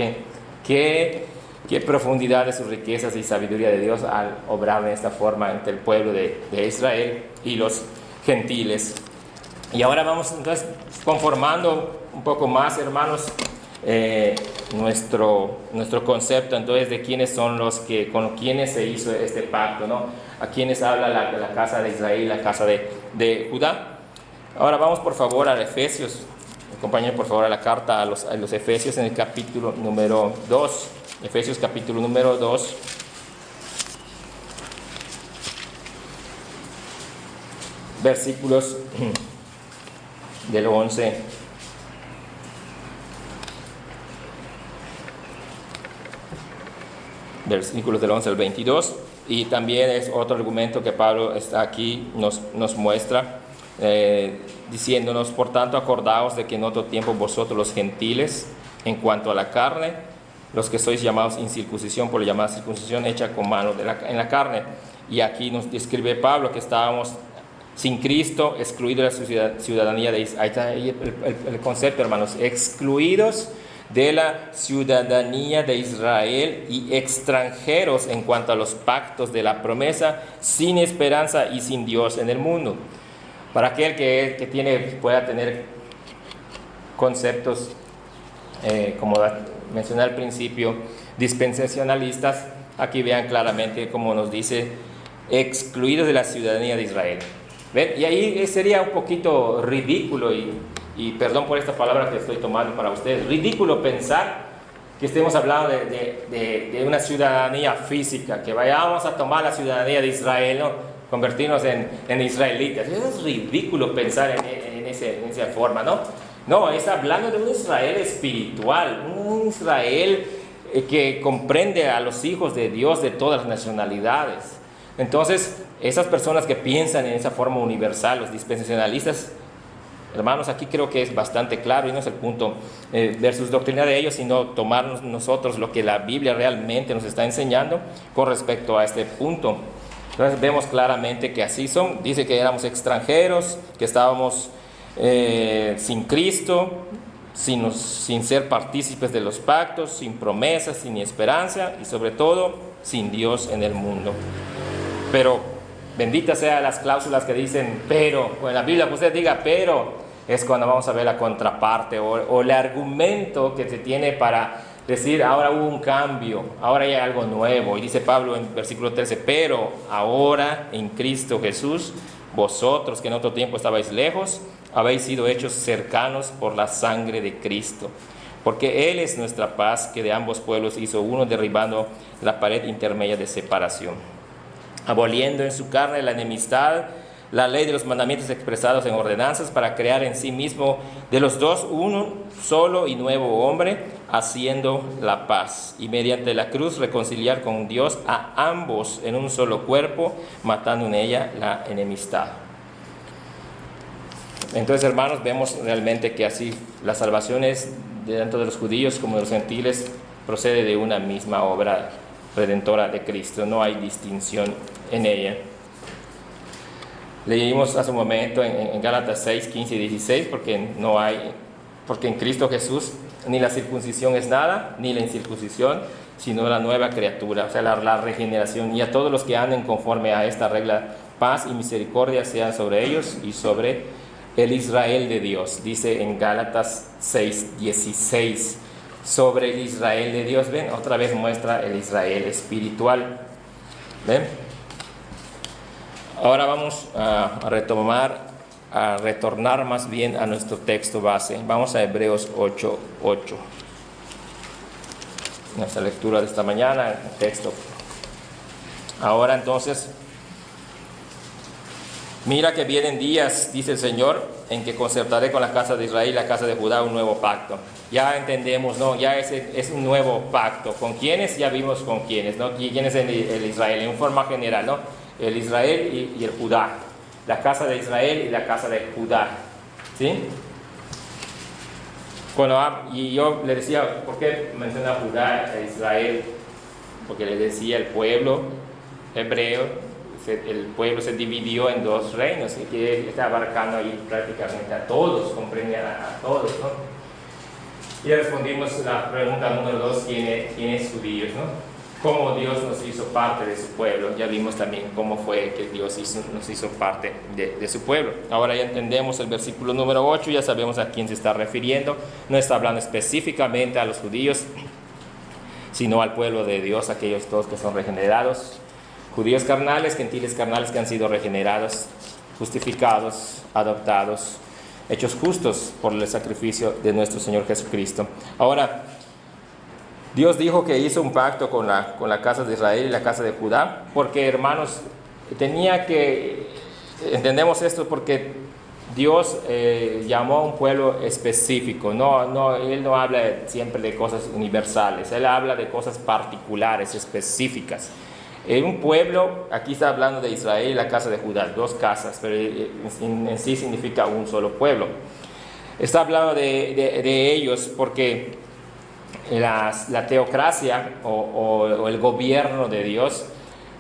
¿qué Qué profundidad de sus riquezas y sabiduría de Dios al obrar de esta forma entre el pueblo de Israel y los gentiles. Y ahora vamos entonces conformando un poco más, hermanos, nuestro concepto entonces de quiénes son los que, con quienes se hizo este pacto, ¿no? A quienes habla la casa de Israel, la casa de Judá. Ahora vamos por favor a Efesios. Acompáñenme por favor a la carta a los Efesios en el capítulo número 2. Efesios capítulo número 2. Versículos del 11 versículos del 11 al 22, y también es otro argumento que Pablo está aquí, nos muestra, diciéndonos: por tanto, acordaos de que en otro tiempo vosotros los gentiles, en cuanto a la carne, los que sois llamados incircuncisión por la llamada circuncisión hecha con mano en la carne. Y aquí nos describe Pablo que estábamos sin Cristo, excluidos de la ciudadanía de Israel. Ahí está el concepto, hermanos: excluidos de la ciudadanía de Israel y extranjeros en cuanto a los pactos de la promesa, sin esperanza y sin Dios en el mundo. Para aquel que pueda tener conceptos, como mencioné al principio, dispensacionalistas, aquí vean claramente como nos dice: excluidos de la ciudadanía de Israel. ¿Ven? Y ahí sería un poquito ridículo, y perdón por esta palabra que estoy tomando para ustedes, ridículo pensar que estemos hablando de una ciudadanía física, que vayamos a tomar la ciudadanía de Israel, ¿no? Convertirnos en israelitas. Es ridículo pensar en esa forma, ¿no? No, está hablando de un Israel espiritual, un Israel que comprende a los hijos de Dios de todas las nacionalidades. Entonces, esas personas que piensan en esa forma universal, los dispensacionalistas, hermanos, aquí creo que es bastante claro, y no es el punto versus doctrina de ellos, sino tomarnos nosotros lo que la Biblia realmente nos está enseñando con respecto a este punto. Entonces vemos claramente que así son. Dice que éramos extranjeros, que estábamos sin Cristo, sin ser partícipes de los pactos, sin promesas, sin esperanza, y sobre todo sin Dios en el mundo. Pero benditas sean las cláusulas que dicen pero. O en la Biblia que usted diga pero, es cuando vamos a ver la contraparte o el argumento que se tiene para decir: ahora hubo un cambio, ahora hay algo nuevo. Y dice Pablo en versículo 13: pero ahora en Cristo Jesús, vosotros que en otro tiempo estabais lejos, habéis sido hechos cercanos por la sangre de Cristo. Porque Él es nuestra paz, que de ambos pueblos hizo uno, derribando la pared intermedia de separación, aboliendo en su carne la enemistad, la ley de los mandamientos expresados en ordenanzas, para crear en sí mismo de los dos uno solo y nuevo hombre, haciendo la paz, y mediante la cruz reconciliar con Dios a ambos en un solo cuerpo, matando en ella la enemistad. Entonces, hermanos, vemos realmente que así la salvación es, tanto de los judíos como de los gentiles, procede de una misma obra redentora de Cristo. No hay distinción en ella. Leímos hace un momento en Gálatas 6, 15 y 16, porque en Cristo Jesús ni la circuncisión es nada, ni la incircuncisión, sino la nueva criatura, o sea, la regeneración. Y a todos los que anden conforme a esta regla, paz y misericordia sean sobre ellos y sobre el Israel de Dios. Dice en Gálatas 6, 16, sobre el Israel de Dios. ¿Ven? Otra vez muestra el Israel espiritual. ¿Ven? Ahora vamos a retornar más bien a nuestro texto base. Vamos a Hebreos 8, 8. Nuestra lectura de esta mañana, el texto. Ahora entonces: mira que vienen días, dice el Señor, en que concertaré con la casa de Israel y la casa de Judá un nuevo pacto. Ya entendemos, ¿no? Ya es un nuevo pacto. ¿Con quiénes? Ya vimos con quiénes, ¿no? ¿Quién es el Israel? En forma general, ¿no? El Israel y el Judá. La casa de Israel y la casa de Judá. ¿Sí? Y yo le decía, ¿por qué menciona Judá e Israel? Porque le decía el pueblo hebreo, el pueblo se dividió en dos reinos, y que está abarcando ahí prácticamente a todos, comprende a todos, ¿no? Y respondimos la pregunta número 2, ¿quién es judíos, no? Cómo Dios nos hizo parte de su pueblo. Ya vimos también cómo fue que Dios nos hizo parte de su pueblo. Ahora ya entendemos el versículo número 8, ya sabemos a quién se está refiriendo. No está hablando específicamente a los judíos, sino al pueblo de Dios, aquellos todos que son regenerados. Judíos carnales, gentiles carnales que han sido regenerados, justificados, adoptados, hechos justos por el sacrificio de nuestro Señor Jesucristo. Ahora, Dios dijo que hizo un pacto con la casa de Israel y la casa de Judá, porque, hermanos, entendemos esto porque Dios llamó a un pueblo específico. Él no habla siempre de cosas universales, Él habla de cosas particulares, específicas. Un pueblo, aquí está hablando de Israel y la casa de Judá, dos casas, pero en sí significa un solo pueblo. Está hablando de ellos porque la teocracia o el gobierno de Dios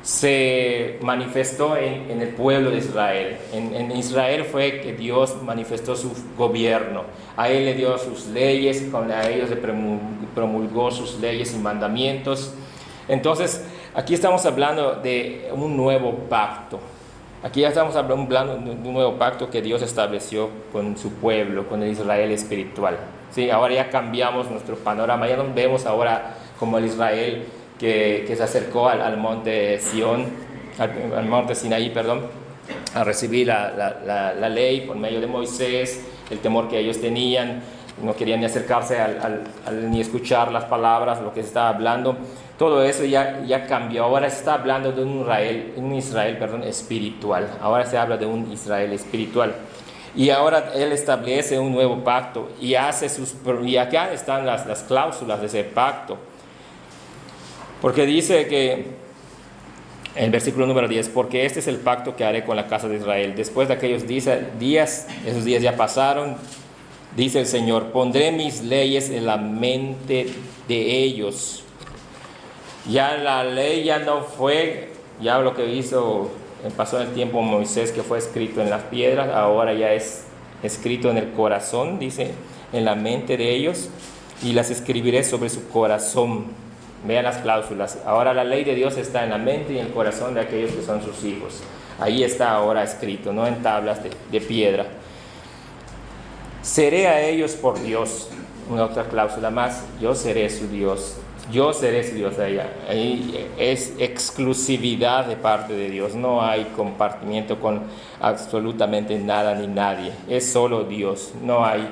se manifestó en el pueblo de Israel. En Israel fue que Dios manifestó su gobierno. A Él le dio sus leyes, a ellos le promulgó sus leyes y mandamientos. Entonces, aquí estamos hablando de un nuevo pacto. Aquí ya estamos hablando de un nuevo pacto que Dios estableció con su pueblo, con el Israel espiritual. Sí, ahora ya cambiamos nuestro panorama, ya nos vemos ahora como el Israel que se acercó al monte Sión, al monte Sinaí, a recibir la ley por medio de Moisés, el temor que ellos tenían, no querían ni acercarse ni escuchar las palabras, lo que se estaba hablando. Todo eso ya cambió. Ahora se está hablando de un Israel espiritual. Ahora se habla de un Israel espiritual. Y ahora Él establece un nuevo pacto y acá están las cláusulas de ese pacto. Porque dice que, en el versículo número 10, porque este es el pacto que haré con la casa de Israel. Después de aquellos días, esos días ya pasaron, dice el Señor, pondré mis leyes en la mente de ellos. Ya la ley ya no fue, ya lo que pasó en el tiempo de Moisés, que fue escrito en las piedras, ahora ya es escrito en el corazón, dice, en la mente de ellos, y las escribiré sobre su corazón. Vean las cláusulas. Ahora la ley de Dios está en la mente y en el corazón de aquellos que son sus hijos. Ahí está ahora escrito, no en tablas de piedra. Seré a ellos por Dios. Una otra cláusula más, yo seré su Dios. Yo seré su Dios allá. Ahí es exclusividad de parte de Dios. No hay compartimiento con absolutamente nada ni nadie. Es solo Dios. No hay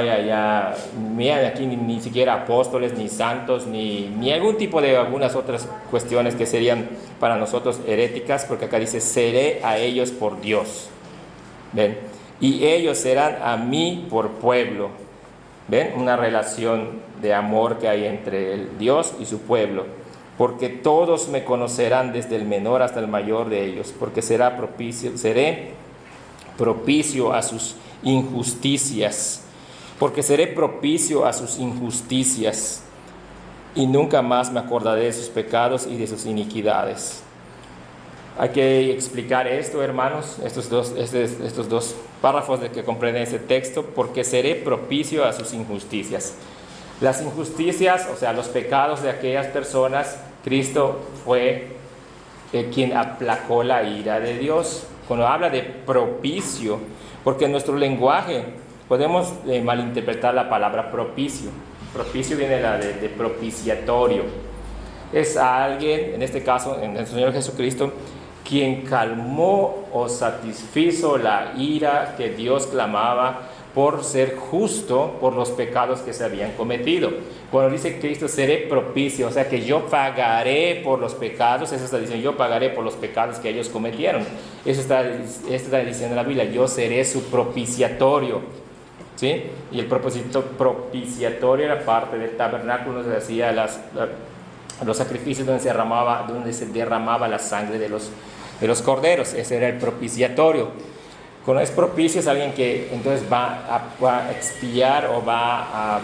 allá, miren aquí ni siquiera apóstoles, ni santos, ni algún tipo de algunas otras cuestiones que serían para nosotros heréticas, porque acá dice, seré a ellos por Dios. ¿Ven? Y ellos serán a mí por pueblo. ¿Ven? Una relación de amor que hay entre el Dios y su pueblo. Porque todos me conocerán desde el menor hasta el mayor de ellos, porque seré propicio a sus injusticias. Porque seré propicio a sus injusticias y nunca más me acordaré de sus pecados y de sus iniquidades. Hay que explicar esto, hermanos, estos dos párrafos de que comprenden este texto, porque seré propicio a sus injusticias. Las injusticias, o sea, los pecados de aquellas personas, Cristo fue quien aplacó la ira de Dios. Cuando habla de propicio, porque en nuestro lenguaje podemos malinterpretar la palabra propicio. Propicio viene de propiciatorio. Es alguien, en este caso, en el Señor Jesucristo, quien calmó o satisfizo la ira que Dios clamaba por ser justo por los pecados que se habían cometido. Cuando dice Cristo, seré propicio, o sea que yo pagaré por los pecados, eso está diciendo, yo pagaré por los pecados que ellos cometieron. Eso está diciendo la Biblia, yo seré su propiciatorio. ¿Sí? Y el propósito propiciatorio era parte del tabernáculo donde se hacía los sacrificios, donde se derramaba la sangre de los corderos. Ese era el propiciatorio. Cuando es propicio es alguien que entonces va a expiar o va a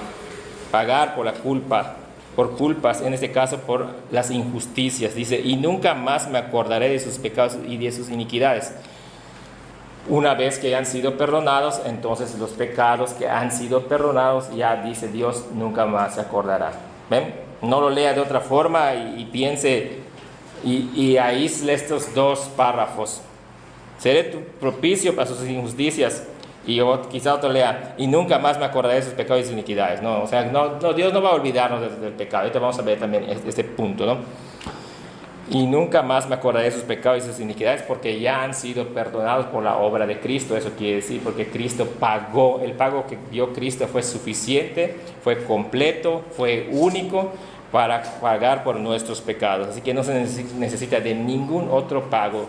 pagar por culpas, en este caso por las injusticias. Dice, y nunca más me acordaré de sus pecados y de sus iniquidades. Una vez que han sido perdonados, entonces los pecados que han sido perdonados, ya dice Dios, nunca más se acordará. ¿Ven? No lo lea de otra forma y piense y aísle estos dos párrafos. Seré tu propicio para sus injusticias. Y quizá otro lea, y nunca más me acordaré de sus pecados y sus iniquidades. No, o sea, Dios no va a olvidarnos del pecado. Ahorita vamos a ver también este punto, ¿no? Y nunca más me acordaré de sus pecados y sus iniquidades, porque ya han sido perdonados por la obra de Cristo. Eso quiere decir, porque Cristo pagó, el pago que dio Cristo fue suficiente, fue completo, fue único para pagar por nuestros pecados. Así que no se necesita de ningún otro pago,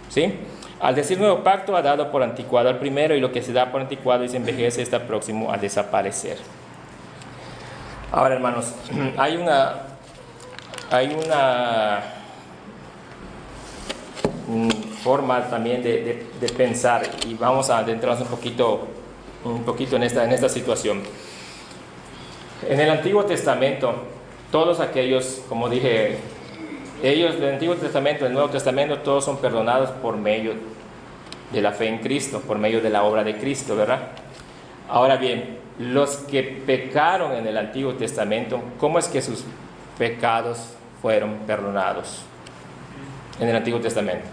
¿sí? Al decir nuevo pacto, ha dado por anticuado al primero, y lo que se da por anticuado y se envejece está próximo a desaparecer. Ahora, hermanos, hay una forma también de pensar, y vamos a adentrarnos un poquito en esta situación. En el Antiguo Testamento, todos aquellos, como dije, ellos del Antiguo Testamento, del Nuevo Testamento, todos son perdonados por medio de la fe en Cristo, por medio de la obra de Cristo, ¿verdad? Ahora bien, los que pecaron en el Antiguo Testamento, ¿cómo es que sus pecados fueron perdonados en el Antiguo Testamento?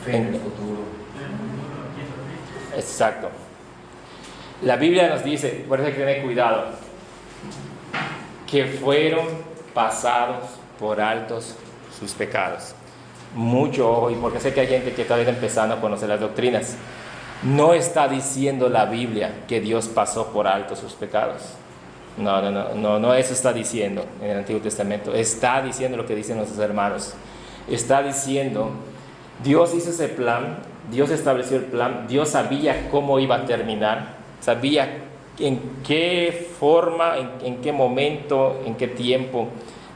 Fe en el futuro. Exacto. La Biblia nos dice, por eso hay que tener cuidado, que fueron pasados por altos sus pecados. Mucho ojo, y porque sé que hay gente que todavía está empezando a conocer las doctrinas. No está diciendo la Biblia que Dios pasó por alto sus pecados. No, eso está diciendo en el Antiguo Testamento. Está diciendo lo que dicen nuestros hermanos. Está diciendo, Dios hizo ese plan, Dios estableció el plan, Dios sabía cómo iba a terminar, sabía en qué forma, en qué momento, en qué tiempo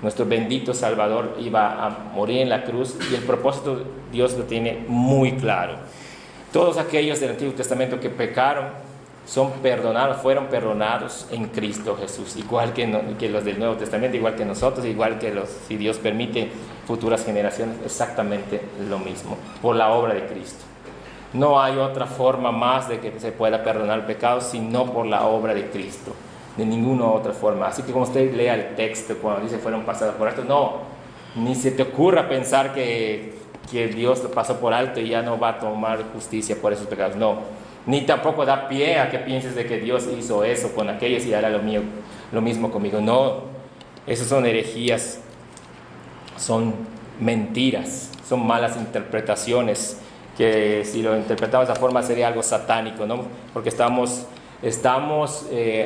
nuestro bendito Salvador iba a morir en la cruz, y el propósito Dios lo tiene muy claro. Todos aquellos del Antiguo Testamento que pecaron son perdonados, fueron perdonados en Cristo Jesús, igual que los del Nuevo Testamento, igual que nosotros, igual que los, si Dios permite, futuras generaciones, exactamente lo mismo, por la obra de Cristo. No hay otra forma más de que se pueda perdonar el pecado, sino por la obra de Cristo, de ninguna otra forma. Así que como usted lea el texto, cuando dice fueron pasados por alto, no, ni se te ocurra pensar que Dios lo pasó por alto y ya no va a tomar justicia por esos pecados, no. Ni tampoco da pie a que pienses de que Dios hizo eso con aquellos y hará lo mismo conmigo. No, esas son herejías, son mentiras, son malas interpretaciones, que si lo interpretamos de esa forma sería algo satánico, ¿no? Porque estamos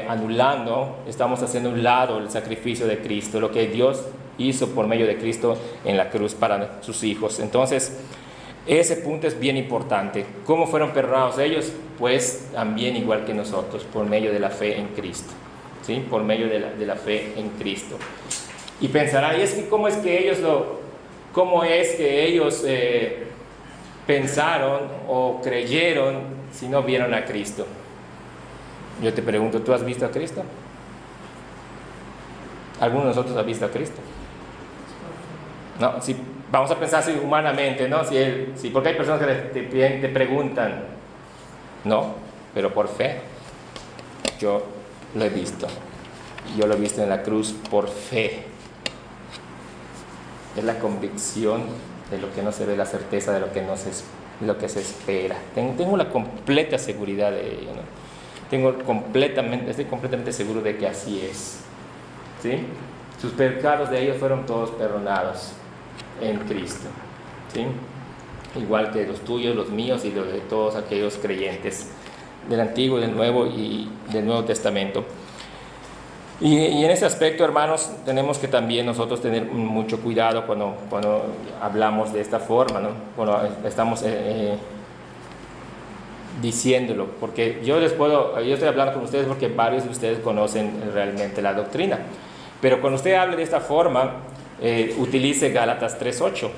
anulando, estamos haciendo a un lado el sacrificio de Cristo, lo que Dios hizo por medio de Cristo en la cruz para sus hijos. Entonces, ese punto es bien importante. ¿Cómo fueron perdonados ellos? Pues también igual que nosotros, por medio de la fe en Cristo, ¿sí? Por medio de la fe en Cristo. Y pensarán, ¿y es que cómo es que ellos pensaron o creyeron si no vieron a Cristo? Yo te pregunto, ¿tú has visto a Cristo? ¿Alguno de nosotros ha visto a Cristo? No, si vamos a pensar así humanamente, ¿no? Porque hay personas que te preguntan, no, pero por fe, yo lo he visto. Yo lo he visto en la cruz por fe. Es la convicción de lo que no se ve, la certeza de lo que se espera. Tengo la completa seguridad de ello, ¿no? Estoy completamente seguro de que así es, ¿sí? Sus pecados de ellos fueron todos perdonados en Cristo, ¿sí? Igual que los tuyos, los míos y los de todos aquellos creyentes del Antiguo, del Nuevo y del Nuevo Testamento. Y en ese aspecto, hermanos, tenemos que también nosotros tener mucho cuidado cuando hablamos de esta forma, ¿no? Cuando estamos diciéndolo, porque yo estoy hablando con ustedes porque varios de ustedes conocen realmente la doctrina, pero cuando usted hable de esta forma, utilice Gálatas 3:8,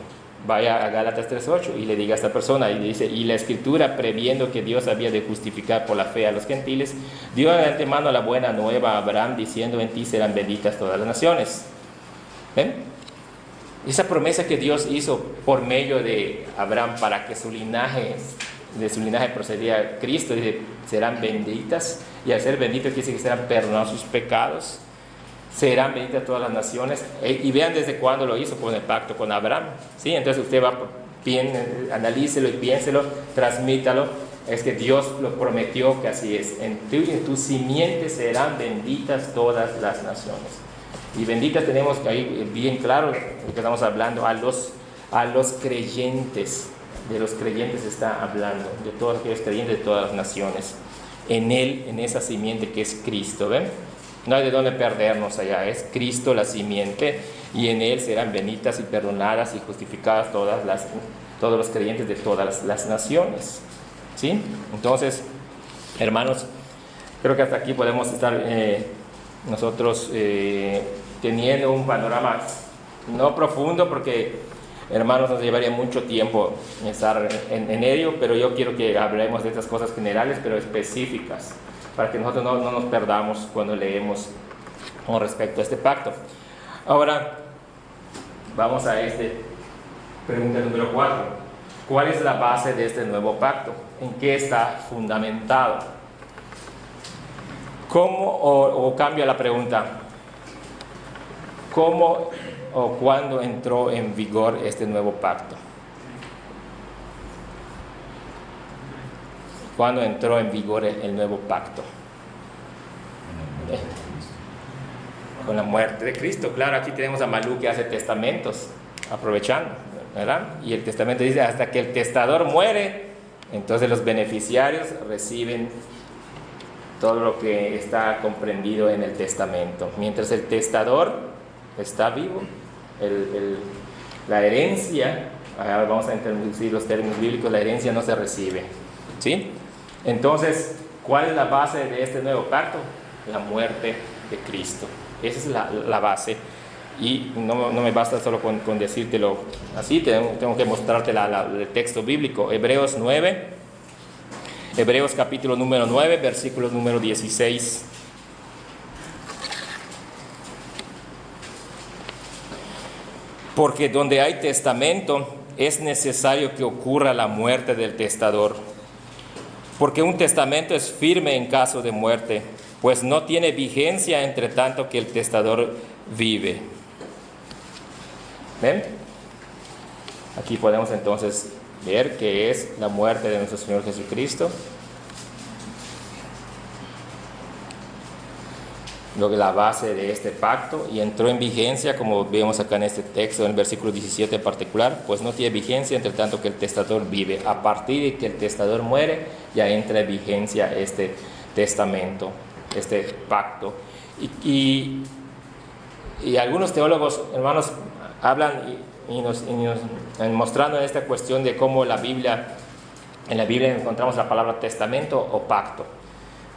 vaya a Gálatas 3:8 y le diga a esta persona, y dice, y la Escritura, previendo que Dios había de justificar por la fe a los gentiles, dio de antemano la buena nueva a Abraham, diciendo, en ti serán benditas todas las naciones. ¿Ven? esa promesa que Dios hizo por medio de Abraham para que de su linaje procedía Cristo, dice, serán benditas, y al ser benditos quiere decir que serán perdonados sus pecados, serán benditas todas las naciones. Y vean desde cuándo lo hizo, con el pacto con Abraham, ¿sí? Entonces usted va, analícelo y piénselo, transmítalo. Es que Dios lo prometió que así es. En tu simiente serán benditas todas las naciones. Y benditas tenemos que ahí bien claro lo que estamos hablando, a los creyentes. De los creyentes está hablando, de todos aquellos creyentes de todas las naciones. En Él, en esa simiente que es Cristo, ¿ven? No hay de dónde perdernos allá, es Cristo la simiente, y en Él serán benditas y perdonadas y justificadas todos los creyentes de todas las naciones, ¿sí? Entonces, hermanos, creo que hasta aquí podemos estar nosotros teniendo un panorama no profundo, porque, hermanos, nos llevaría mucho tiempo estar en ello, pero yo quiero que hablemos de estas cosas generales, pero específicas, para que nosotros no nos perdamos cuando leemos con respecto a este pacto. Ahora, vamos a pregunta número 4. ¿Cuál es la base de este nuevo pacto? ¿En qué está fundamentado? ¿Cómo, o cambio la pregunta, cómo o cuándo entró en vigor este nuevo pacto? ¿Cuándo entró en vigor el nuevo pacto? Con la muerte de Cristo. Claro, aquí tenemos a Malú que hace testamentos, aprovechando, ¿verdad? Y el testamento dice, hasta que el testador muere, entonces los beneficiarios reciben todo lo que está comprendido en el testamento. Mientras el testador está vivo, la herencia, ahora vamos a introducir los términos bíblicos, la herencia no se recibe, ¿sí? Entonces, ¿cuál es la base de este nuevo pacto? La muerte de Cristo. Esa es la base. Y no me basta solo con decírtelo así, tengo que mostrarte el texto bíblico. Hebreos capítulo número 9, versículo número 16. Porque donde hay testamento es necesario que ocurra la muerte del testador. Porque un testamento es firme en caso de muerte, pues no tiene vigencia entre tanto que el testador vive. ¿Ven? Aquí podemos entonces ver que es la muerte de nuestro Señor Jesucristo, lo que la base de este pacto, y entró en vigencia, como vemos acá en este texto, en el versículo 17 en particular, pues no tiene vigencia entre tanto que el testador vive. A partir de que el testador muere, ya entra en vigencia este testamento, este pacto. Y algunos teólogos, hermanos, hablan y nos mostrando esta cuestión de cómo en la Biblia encontramos la palabra testamento o pacto.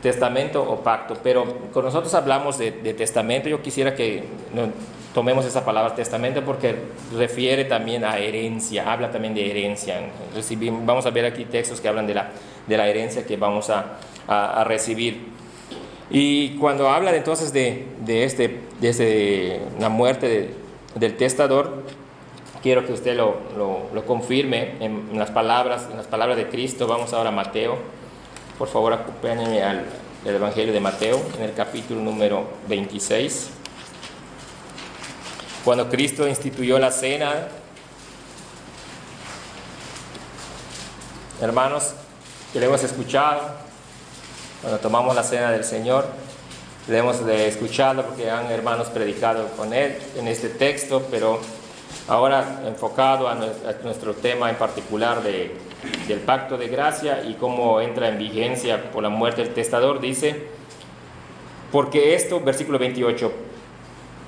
Testamento o pacto, pero con nosotros hablamos de testamento. Yo quisiera que tomemos esa palabra testamento porque refiere también a herencia, habla también de herencia. Vamos a ver aquí textos que hablan de la herencia que vamos a recibir. Y cuando habla entonces de la muerte del testador, quiero que usted lo confirme en las palabras de Cristo. Vamos ahora a Mateo. Por favor, acompáñenme al Evangelio de Mateo, en el capítulo número 26. Cuando Cristo instituyó la cena, hermanos, que le hemos escuchado, cuando tomamos la cena del Señor, le hemos escuchado porque han hermanos predicado con él en este texto, pero ahora enfocado a nuestro tema en particular del pacto de gracia y cómo entra en vigencia por la muerte del testador, dice, porque esto, versículo 28,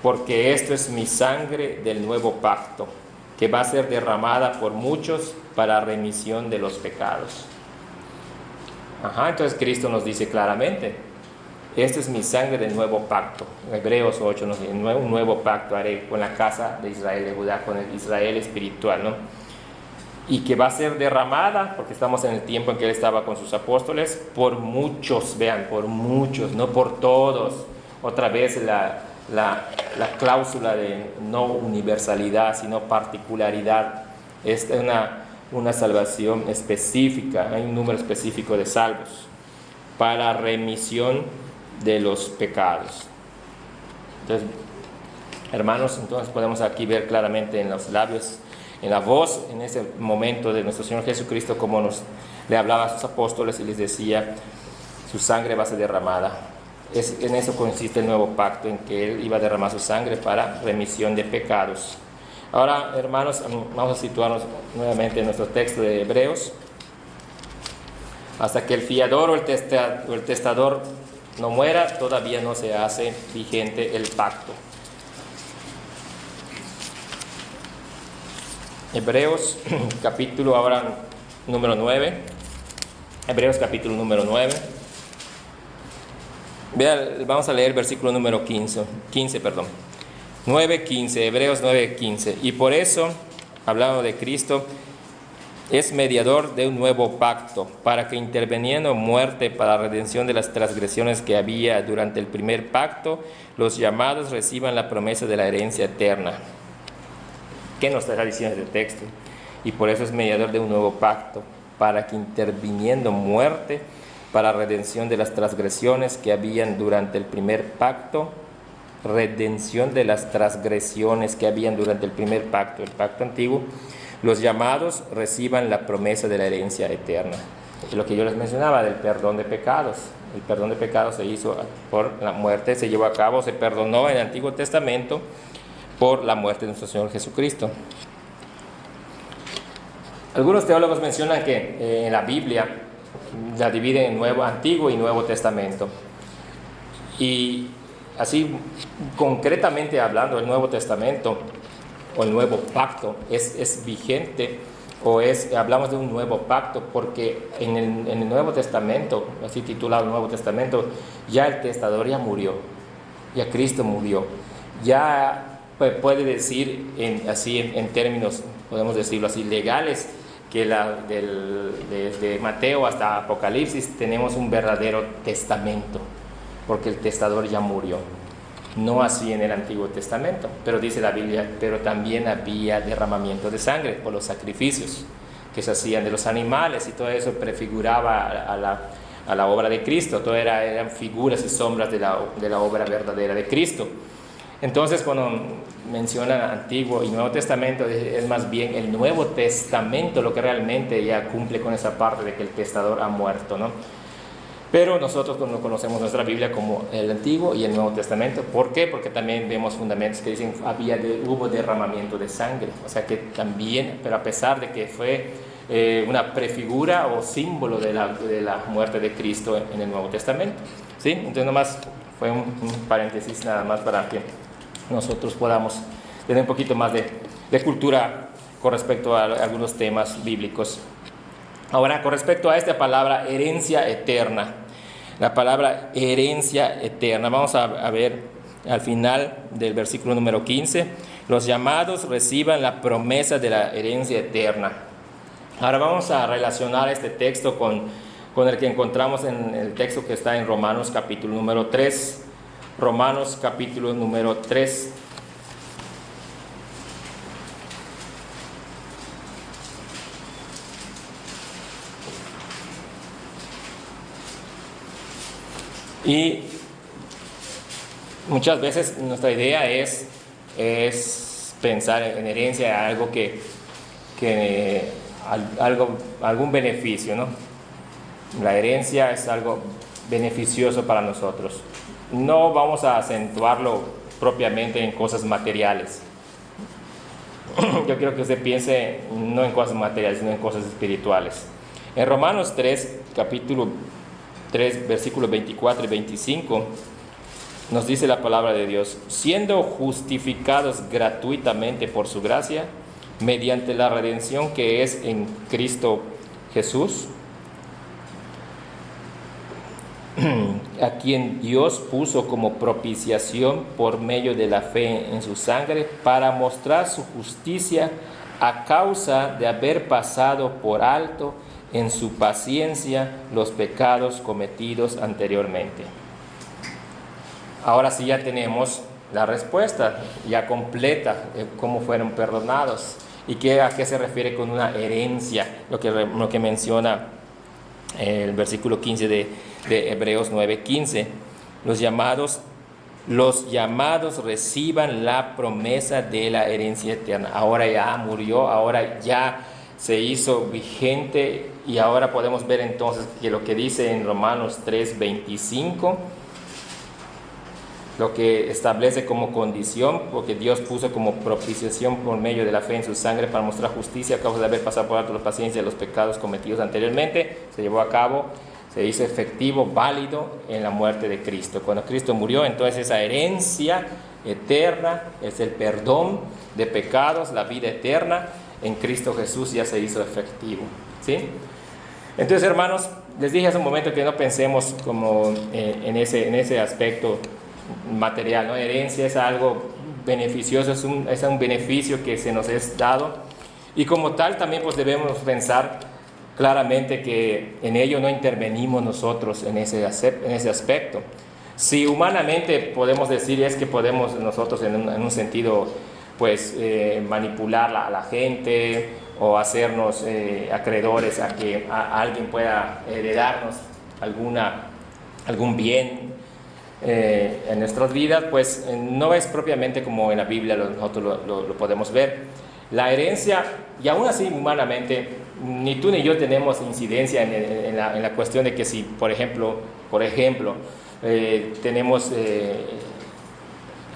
porque esto es mi sangre del nuevo pacto, que va a ser derramada por muchos para remisión de los pecados. Entonces Cristo nos dice claramente, esta es mi sangre del nuevo pacto. Hebreos 8 nos dice, un nuevo pacto haré con la casa de Israel, de Judá, con el Israel espiritual, ¿no? Y que va a ser derramada, porque estamos en el tiempo en que Él estaba con sus apóstoles, por muchos, vean, por muchos, no por todos. Otra vez la cláusula de no universalidad, sino particularidad. Es una salvación específica, hay un número específico de salvos para remisión de los pecados. Entonces, hermanos, entonces podemos aquí ver claramente en los labios, en la voz, en ese momento de nuestro Señor Jesucristo, como le hablaba a sus apóstoles y les decía, su sangre va a ser derramada. En eso consiste el nuevo pacto, en que Él iba a derramar su sangre para remisión de pecados. Ahora, hermanos, vamos a situarnos nuevamente en nuestro texto de Hebreos. Hasta que el fiador o el testador no muera, todavía no se hace vigente el pacto. Hebreos capítulo ahora número 9. Hebreos capítulo número 9. Vean, vamos a leer el versículo número 15, 9:15, Hebreos 9:15. Y por eso, hablando de Cristo, es mediador de un nuevo pacto, para que interviniendo muerte para la redención de las transgresiones que había durante el primer pacto, los llamados reciban la promesa de la herencia eterna. ¿Qué nos está diciendo este texto? Y por eso es mediador de un nuevo pacto, para que interviniendo muerte para redención de las transgresiones que habían durante el primer pacto, redención de las transgresiones que habían durante el primer pacto, el pacto antiguo, los llamados reciban la promesa de la herencia eterna. Lo que yo les mencionaba del perdón de pecados. El perdón de pecados se hizo por la muerte, se llevó a cabo, se perdonó en el Antiguo Testamento por la muerte de nuestro Señor Jesucristo. Algunos teólogos mencionan que en la Biblia la dividen en Antiguo y Nuevo Testamento. Y así, concretamente hablando, el Nuevo Testamento o el Nuevo Pacto es vigente, hablamos de un nuevo pacto, porque en el Nuevo Testamento, así titulado Nuevo Testamento, ya el testador ya murió, ya Cristo murió, ya puede decir en términos, podemos decirlo así, legales, que desde Mateo hasta Apocalipsis tenemos un verdadero testamento, porque el testador ya murió. No así en el Antiguo Testamento, pero dice la Biblia, pero también había derramamiento de sangre por los sacrificios que se hacían de los animales, y todo eso prefiguraba a la obra de Cristo, todo eran figuras y sombras de la obra verdadera de Cristo. Entonces, cuando mencionan Antiguo y Nuevo Testamento, es más bien el Nuevo Testamento lo que realmente ya cumple con esa parte de que el testador ha muerto, ¿no? Pero nosotros no conocemos nuestra Biblia como el Antiguo y el Nuevo Testamento. ¿Por qué? Porque también vemos fundamentos que dicen hubo derramamiento de sangre. O sea que también, pero a pesar de que fue una prefigura o símbolo de la muerte de Cristo en el Nuevo Testamento, ¿sí? Entonces nomás fue un paréntesis nada más para que nosotros podamos tener un poquito más de cultura con respecto a algunos temas bíblicos. Ahora, con respecto a esta palabra herencia eterna, la palabra herencia eterna, vamos a ver al final del versículo número 15, los llamados reciban la promesa de la herencia eterna. Ahora vamos a relacionar este texto con el que encontramos en el texto que está en Romanos capítulo número 3. Romanos capítulo número 3. Y muchas veces nuestra idea es pensar en herencia, algo algún beneficio, ¿no? La herencia es algo beneficioso para nosotros. No vamos a acentuarlo propiamente en cosas materiales. Yo quiero que usted piense no en cosas materiales, sino en cosas espirituales. En Romanos 3, capítulo 3, versículos 24 y 25, nos dice la palabra de Dios: siendo justificados gratuitamente por su gracia, mediante la redención que es en Cristo Jesús, a quien Dios puso como propiciación por medio de la fe en su sangre, para mostrar su justicia a causa de haber pasado por alto en su paciencia los pecados cometidos anteriormente. Ahora sí ya tenemos la respuesta ya completa, cómo fueron perdonados. ¿Y a qué se refiere con una herencia? Lo que menciona el versículo 15 de Hebreos 9:15. Los llamados reciban la promesa de la herencia eterna. Ahora ya murió, ahora ya se hizo vigente, y ahora podemos ver entonces que lo que dice en Romanos 3:25, lo que establece como condición, porque Dios puso como propiciación por medio de la fe en su sangre para mostrar justicia a causa de haber pasado por alto la paciencia de los pecados cometidos anteriormente, se llevó a cabo, se hizo efectivo, válido en la muerte de Cristo. Cuando Cristo murió, entonces esa herencia eterna es el perdón de pecados, la vida eterna en Cristo Jesús ya se hizo efectivo, ¿sí? Entonces, hermanos, les dije hace un momento que no pensemos como en ese aspecto material, ¿no? Herencia es algo beneficioso, es un beneficio que se nos es dado, y como tal también pues debemos pensar claramente que en ello no intervenimos nosotros en ese aspecto. Si humanamente podemos decir es que podemos nosotros en un sentido pues manipular a la gente o hacernos acreedores a que alguien pueda heredarnos algún bien en nuestras vidas, pues no es propiamente como en la Biblia nosotros lo podemos ver. La herencia, y aún así humanamente, ni tú ni yo tenemos incidencia en la cuestión de que si, por ejemplo, tenemos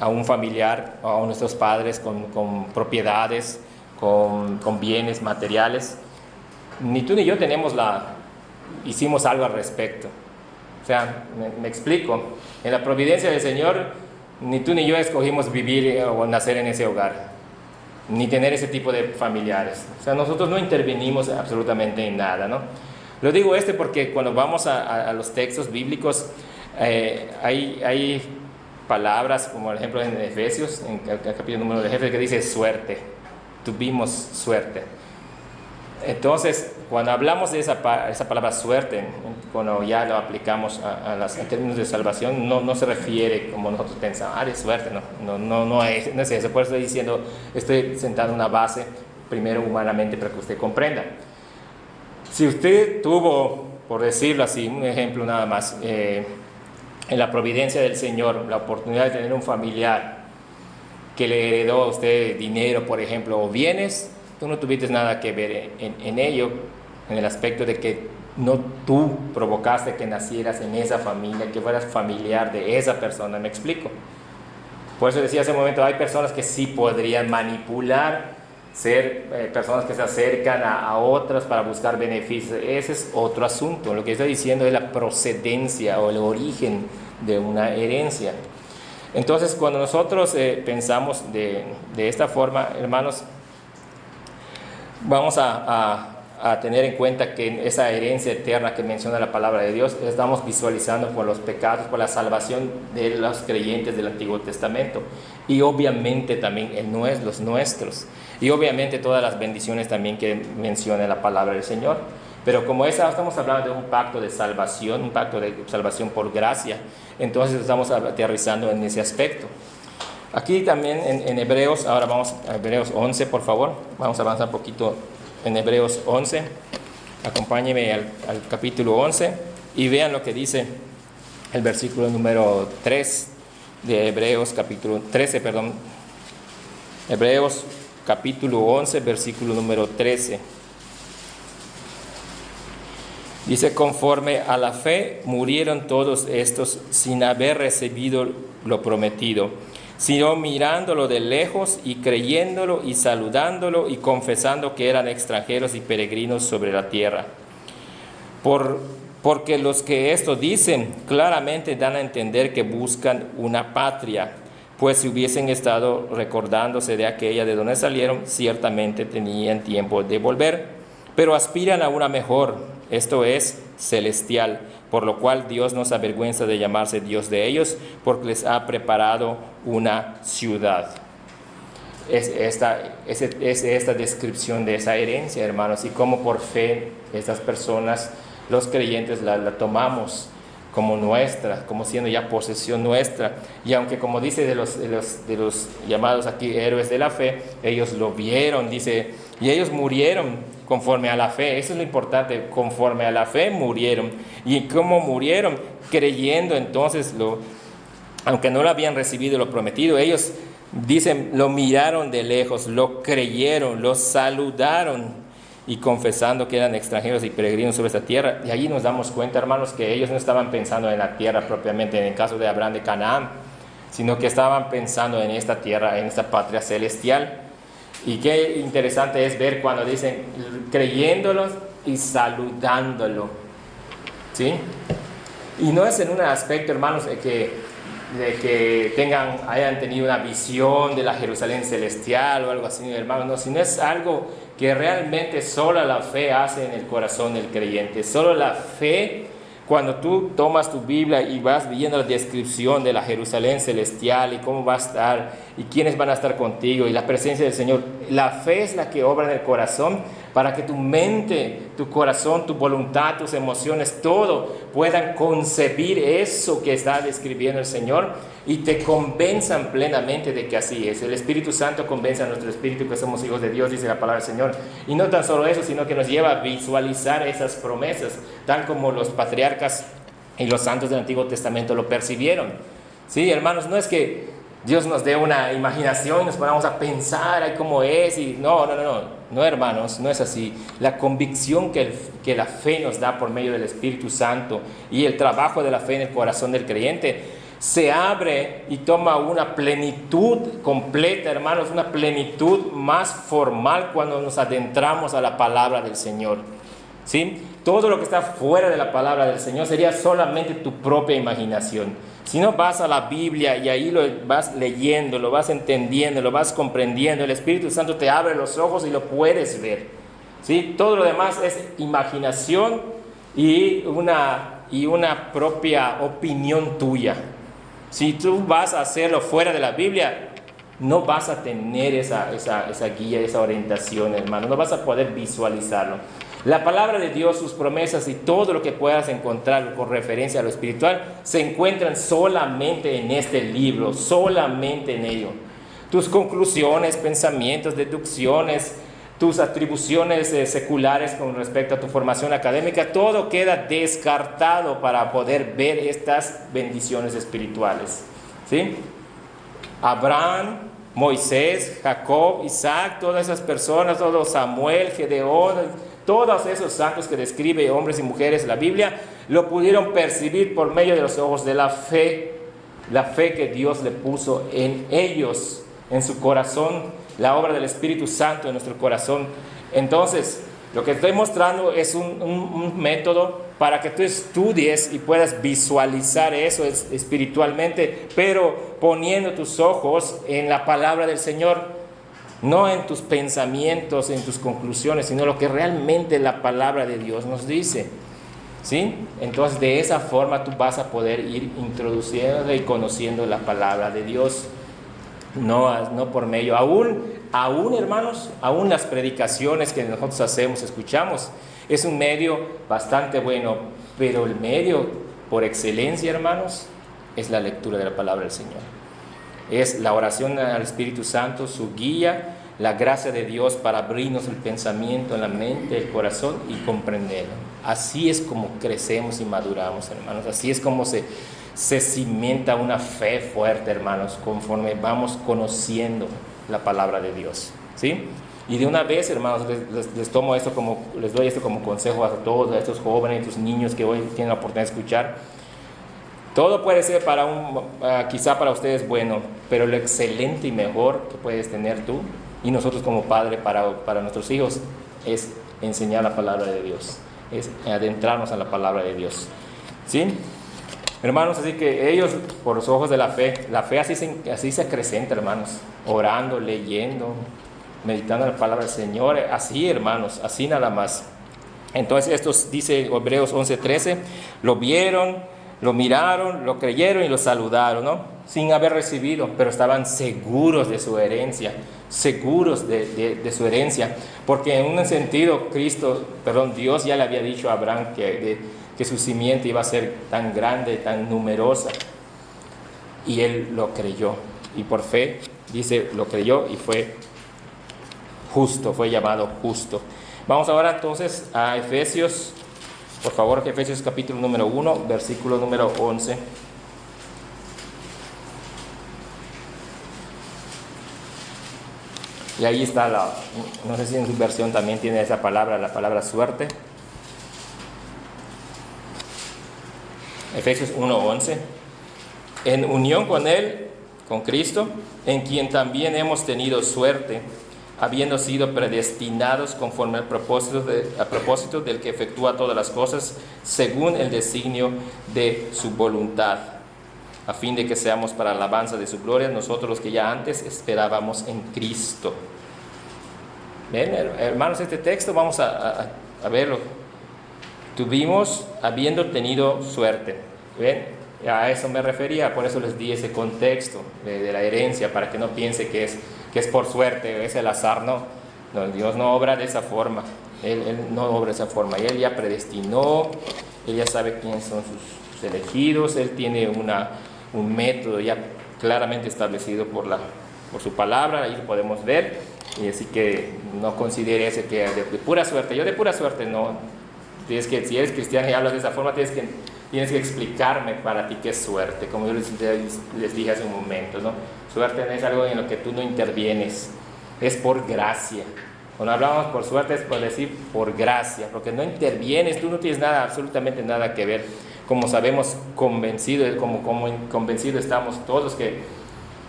a un familiar o a nuestros padres con propiedades, con bienes materiales, ni tú ni yo hicimos algo al respecto. O sea, me explico. En la providencia del Señor, ni tú ni yo escogimos vivir o nacer en ese hogar, ni tener ese tipo de familiares. O sea, nosotros no intervenimos absolutamente en nada, ¿no? Lo digo porque cuando vamos a los textos bíblicos, hay palabras, como por ejemplo en Efesios, en el capítulo número de Efesios, que dice suerte. Tuvimos suerte. Entonces, cuando hablamos de esa palabra suerte, cuando ya lo aplicamos en términos de salvación, no se refiere como nosotros pensamos, de suerte, no es eso. Por eso estoy diciendo, estoy sentando una base, primero humanamente, para que usted comprenda. Si usted tuvo, por decirlo así, un ejemplo nada más, en la providencia del Señor, la oportunidad de tener un familiar que le heredó a usted dinero, por ejemplo, o bienes, tú no tuviste nada que ver en ello, en el aspecto de que no tú provocaste que nacieras en esa familia, que fueras familiar de esa persona, ¿me explico? Por eso decía hace un momento, hay personas que sí podrían manipular, ser personas que se acercan a otras para buscar beneficios. Ese es otro asunto. Lo que estoy diciendo es la procedencia o el origen de una herencia. Entonces, cuando nosotros pensamos de esta forma, hermanos, vamos a tener en cuenta que esa herencia eterna que menciona la palabra de Dios, estamos visualizando por los pecados, por la salvación de los creyentes del Antiguo Testamento, y obviamente también los nuestros, y obviamente todas las bendiciones también que menciona la palabra del Señor. Pero como estamos hablando de un pacto de salvación por gracia, entonces estamos aterrizando en ese aspecto. Aquí también en Hebreos, ahora vamos a Hebreos 11, por favor, vamos a avanzar un poquito en Hebreos 11, acompáñenme al capítulo 11 y vean lo que dice el versículo número 3 de Hebreos capítulo 13, Hebreos capítulo 11, versículo número 13. Dice, conforme a la fe murieron todos estos sin haber recibido lo prometido, sino mirándolo de lejos y creyéndolo y saludándolo y confesando que eran extranjeros y peregrinos sobre la tierra. Porque los que esto dicen claramente dan a entender que buscan una patria, pues si hubiesen estado recordándose de aquella de donde salieron, ciertamente tenían tiempo de volver, pero aspiran a una mejor, esto es, celestial, por lo cual Dios no se avergüenza de llamarse Dios de ellos, porque les ha preparado una ciudad. Es esta descripción de esa herencia, hermanos, y cómo por fe estas personas, los creyentes, la tomamos como nuestra, como siendo ya posesión nuestra. Y aunque, como dice de los llamados aquí héroes de la fe, ellos lo vieron, dice, y ellos murieron conforme a la fe. Eso es lo importante, conforme a la fe murieron. ¿Y cómo murieron? Creyendo. Entonces, aunque no lo habían recibido lo prometido, ellos dicen, lo miraron de lejos, lo creyeron, lo saludaron, y confesando que eran extranjeros y peregrinos sobre esta tierra. Y allí nos damos cuenta, hermanos, que ellos no estaban pensando en la tierra propiamente, en el caso de Abraham de Canaán, sino que estaban pensando en esta tierra, en esta patria celestial. Y qué interesante es ver cuando dicen, creyéndolos y saludándolo, ¿sí? Y no es en un aspecto, hermanos, de que hayan tenido una visión de la Jerusalén celestial o algo así, hermanos, no, sino es algo que realmente solo la fe hace en el corazón del creyente. Solo la fe, cuando tú tomas tu Biblia y vas viendo la descripción de la Jerusalén celestial y cómo va a estar y quiénes van a estar contigo y la presencia del Señor, la fe es la que obra en el corazón para que tu mente, tu corazón, tu voluntad, tus emociones, todo puedan concebir eso que está describiendo el Señor y te convenzan plenamente de que así es. El Espíritu Santo convence a nuestro espíritu que somos hijos de Dios, dice la palabra del Señor. Y no tan solo eso, sino que nos lleva a visualizar esas promesas, tal como los patriarcas y los santos del Antiguo Testamento lo percibieron. Sí, hermanos, no es que Dios nos dé una imaginación y nos ponamos a pensar ahí cómo es. Y no, hermanos, no es así. La convicción que la fe nos da por medio del Espíritu Santo y el trabajo de la fe en el corazón del creyente se abre y toma una plenitud completa, hermanos, una plenitud más formal cuando nos adentramos a la palabra del Señor, ¿sí? Todo lo que está fuera de la palabra del Señor sería solamente tu propia imaginación. Si no vas a la Biblia y ahí lo vas leyendo, lo vas entendiendo, lo vas comprendiendo, el Espíritu Santo te abre los ojos y lo puedes ver, ¿sí? Todo lo demás es imaginación y una propia opinión tuya. Si tú vas a hacerlo fuera de la Biblia, no vas a tener esa guía, esa orientación, hermano. No vas a poder visualizarlo. La palabra de Dios, sus promesas y todo lo que puedas encontrar con referencia a lo espiritual se encuentran solamente en este libro, solamente en ello. Tus conclusiones, pensamientos, deducciones, tus atribuciones seculares con respecto a tu formación académica, todo queda descartado para poder ver estas bendiciones espirituales, ¿sí? Abraham, Moisés, Jacob, Isaac, todas esas personas, todos Samuel, Gedeón, todos esos santos que describe hombres y mujeres la Biblia, lo pudieron percibir por medio de los ojos de la fe que Dios le puso en ellos, en su corazón, la obra del Espíritu Santo en nuestro corazón. Entonces, lo que estoy mostrando es un método para que tú estudies y puedas visualizar eso espiritualmente, pero poniendo tus ojos en la palabra del Señor, no en tus pensamientos, en tus conclusiones, sino lo que realmente la palabra de Dios nos dice, ¿sí? Entonces, de esa forma tú vas a poder ir introduciendo y conociendo la palabra de Dios. No por medio, aún hermanos, aún las predicaciones que nosotros hacemos, escuchamos, es un medio bastante bueno, pero el medio por excelencia, hermanos, es la lectura de la palabra del Señor. Es la oración al Espíritu Santo, su guía, la gracia de Dios para abrirnos el pensamiento, la mente, el corazón y comprenderlo. Así es como crecemos y maduramos, hermanos. Así es como se cimenta una fe fuerte, hermanos, conforme vamos conociendo la palabra de Dios, ¿sí? Y de una vez, hermanos, les doy esto como consejo a todos, a estos jóvenes, a estos niños que hoy tienen la oportunidad de escuchar. Todo puede ser quizá para ustedes bueno, pero lo excelente y mejor que puedes tener tú y nosotros como padre para nuestros hijos es enseñar la palabra de Dios, es adentrarnos a la palabra de Dios, ¿sí? Hermanos, así que ellos, por los ojos de la fe así se acrecenta, hermanos, orando, leyendo, meditando en la palabra del Señor, así, hermanos, así nada más. Entonces, estos, dice Hebreos 11:13, lo vieron, lo miraron, lo creyeron y lo saludaron, ¿no? Sin haber recibido, pero estaban seguros de su herencia, seguros de su herencia, porque en un sentido Dios ya le había dicho a Abraham que que su simiente iba a ser tan grande, tan numerosa. Y él lo creyó. Y por fe, dice, lo creyó y fue justo, fue llamado justo. Vamos ahora entonces a Efesios, por favor, Efesios capítulo número 1, versículo número 11. Y ahí está no sé si en su versión también tiene esa palabra, la palabra suerte. Efesios 1:11. En unión con Él, con Cristo, en quien también hemos tenido suerte, habiendo sido predestinados conforme al propósito del que efectúa todas las cosas, según el designio de su voluntad, a fin de que seamos para alabanza de su gloria, nosotros los que ya antes esperábamos en Cristo. Ven, hermanos, este texto vamos a verlo. Tuvimos, habiendo tenido suerte. ¿Ven? A eso me refería, por eso les di ese contexto de la herencia, para que no piense que es por suerte, es el azar. No, Dios no obra de esa forma. Él no obra de esa forma. Y Él ya predestinó, Él ya sabe quiénes son sus elegidos, Él tiene un método ya claramente establecido por su palabra, ahí lo podemos ver. Y así que no considere ese que de pura suerte. Yo de pura suerte no. Si eres cristiano y hablas de esa forma, tienes que explicarme para ti qué es suerte, como yo les dije hace un momento, ¿no? Suerte no es algo en lo que tú no intervienes, es por gracia. Cuando hablamos por suerte es por decir por gracia, porque no intervienes, tú no tienes absolutamente nada que ver. Como sabemos, como convencidos estamos todos que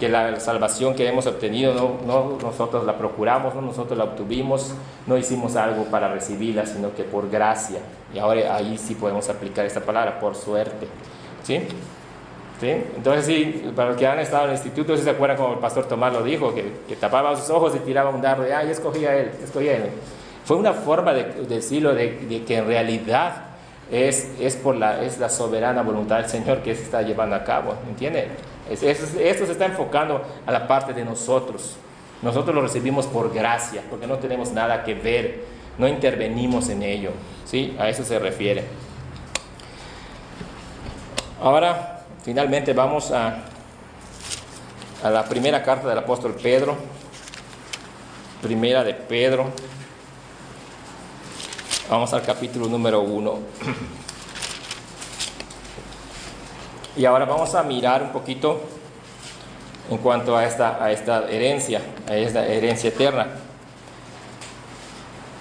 la salvación que hemos obtenido no nosotros la procuramos, no nosotros la obtuvimos, no hicimos algo para recibirla, sino que por gracia. Y ahora ahí sí podemos aplicar esta palabra, por suerte. ¿Sí? ¿Sí? Entonces sí, para los que han estado en el instituto, ¿sí se acuerdan como el pastor Tomás lo dijo? Que tapaba sus ojos y tiraba un dardo y yo escogía a él. Fue una forma de decirlo, de que en realidad es la soberana voluntad del Señor que se está llevando a cabo, ¿entienden? Esto se está enfocando a la parte de nosotros. Nosotros lo recibimos por gracia, porque no tenemos nada que ver, no intervenimos en ello, ¿sí? A eso se refiere. Ahora, finalmente vamos a la primera carta del apóstol Pedro, primera de Pedro. Vamos al capítulo número 1. Y ahora vamos a mirar un poquito en cuanto a esta herencia eterna.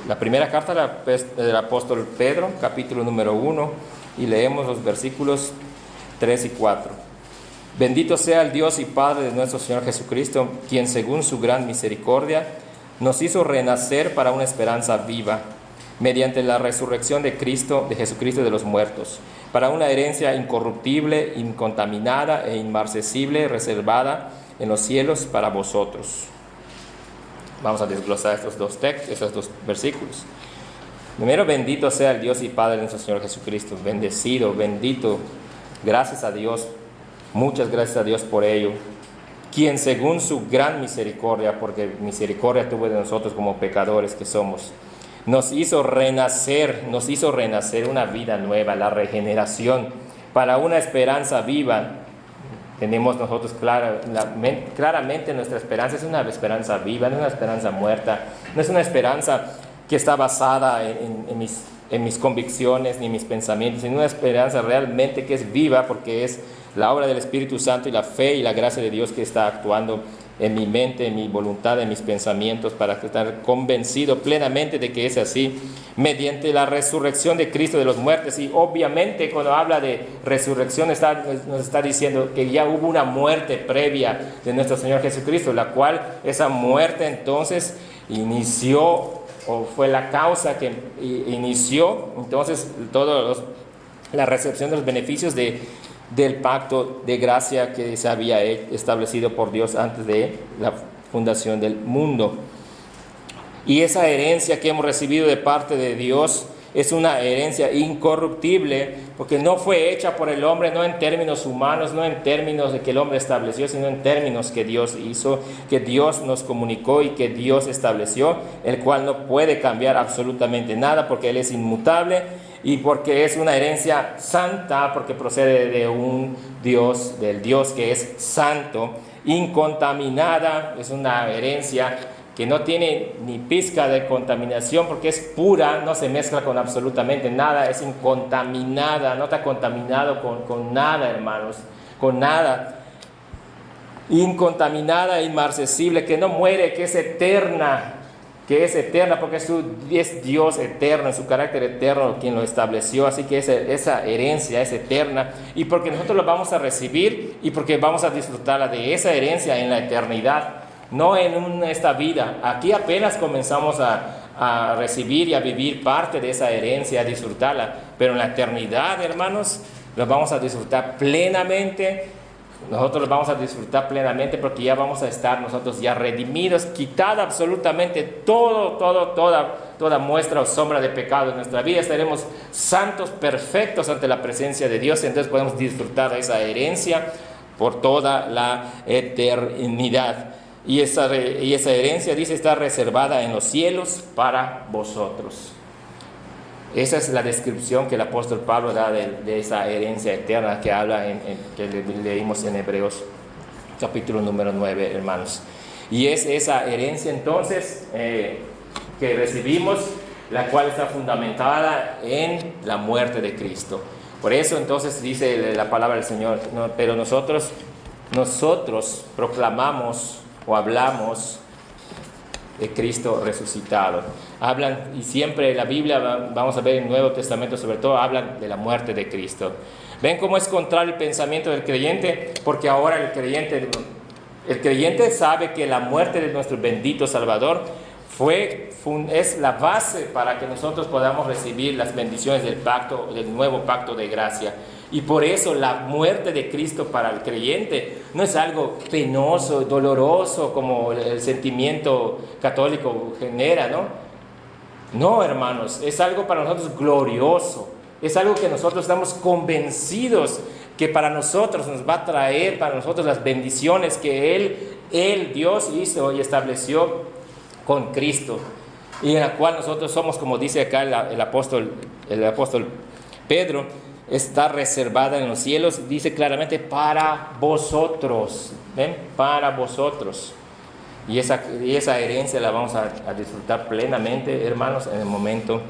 La primera carta del apóstol Pedro, capítulo número 1, y leemos los versículos 3 y 4. Bendito sea el Dios y Padre de nuestro Señor Jesucristo, quien según su gran misericordia nos hizo renacer para una esperanza viva, mediante la resurrección de Jesucristo de los muertos, para una herencia incorruptible, incontaminada e inmarcesible, reservada en los cielos para vosotros. Vamos a desglosar estos dos versículos. Primero, bendito sea el Dios y Padre de nuestro Señor Jesucristo. Bendecido, bendito. Gracias a Dios. Muchas gracias a Dios por ello. Quien según su gran misericordia, porque misericordia tuvo de nosotros como pecadores que somos, nos hizo renacer una vida nueva, la regeneración, para una esperanza viva. Tenemos nosotros claramente nuestra esperanza es una esperanza viva, no es una esperanza muerta, no es una esperanza que está basada en mis convicciones ni en mis pensamientos, sino una esperanza realmente que es viva, porque es la obra del Espíritu Santo y la fe y la gracia de Dios que está actuando en mi mente, en mi voluntad, en mis pensamientos, para estar convencido plenamente de que es así, mediante la resurrección de Cristo de los muertos. Y obviamente cuando habla de resurrección nos está diciendo que ya hubo una muerte previa de nuestro Señor Jesucristo, la cual esa muerte entonces inició, o fue la causa que inició entonces la recepción de los beneficios del pacto de gracia que se había establecido por Dios antes de la fundación del mundo. Y esa herencia que hemos recibido de parte de Dios es una herencia incorruptible, porque no fue hecha por el hombre, no en términos humanos, no en términos de que el hombre estableció, sino en términos que Dios hizo, que Dios nos comunicó y que Dios estableció, el cual no puede cambiar absolutamente nada, porque Él es inmutable. y porque es una herencia santa, porque procede de un Dios, del Dios que es santo, incontaminada. Es una herencia que no tiene ni pizca de contaminación porque es pura, no se mezcla con absolutamente nada, es incontaminada, no está contaminado con nada, hermanos, con nada. Incontaminada, inmarcesible, que no muere, que es eterna porque es Dios eterno, en su carácter eterno quien lo estableció, así que esa herencia es eterna, y porque nosotros lo vamos a recibir y porque vamos a disfrutarla de esa herencia en la eternidad, no en esta vida. Aquí apenas comenzamos a recibir y a vivir parte de esa herencia, a disfrutarla, pero en la eternidad, hermanos, lo vamos a disfrutar plenamente. Nosotros lo vamos a disfrutar plenamente porque ya vamos a estar nosotros ya redimidos, quitada absolutamente toda muestra o sombra de pecado en nuestra vida. Estaremos santos, perfectos ante la presencia de Dios, entonces podemos disfrutar de esa herencia por toda la eternidad. Y esa herencia, dice, está reservada en los cielos para vosotros. Esa es la descripción que el apóstol Pablo da de esa herencia eterna que habla que leímos en Hebreos capítulo número 9, hermanos. Y es esa herencia entonces que recibimos, la cual está fundamentada en la muerte de Cristo. Por eso entonces dice la palabra del Señor, pero nosotros proclamamos o hablamos de Cristo resucitado. Hablan, y siempre en la Biblia, vamos a ver en el Nuevo Testamento sobre todo, hablan de la muerte de Cristo. ¿Ven cómo es contrario el pensamiento del creyente? Porque ahora el creyente sabe que la muerte de nuestro bendito Salvador es la base para que nosotros podamos recibir las bendiciones del nuevo pacto de gracia. Y por eso la muerte de Cristo para el creyente no es algo penoso, doloroso, como el sentimiento católico genera, ¿no? No, hermanos, es algo para nosotros glorioso. Es algo que nosotros estamos convencidos que para nosotros nos va a traer, para nosotros las bendiciones que Dios hizo y estableció con Cristo. Y en la cual nosotros somos, como dice acá el apóstol Pedro, está reservada en los cielos, dice claramente, para vosotros. ¿Ven? Para vosotros. Y esa herencia la vamos a disfrutar plenamente, hermanos, en el momento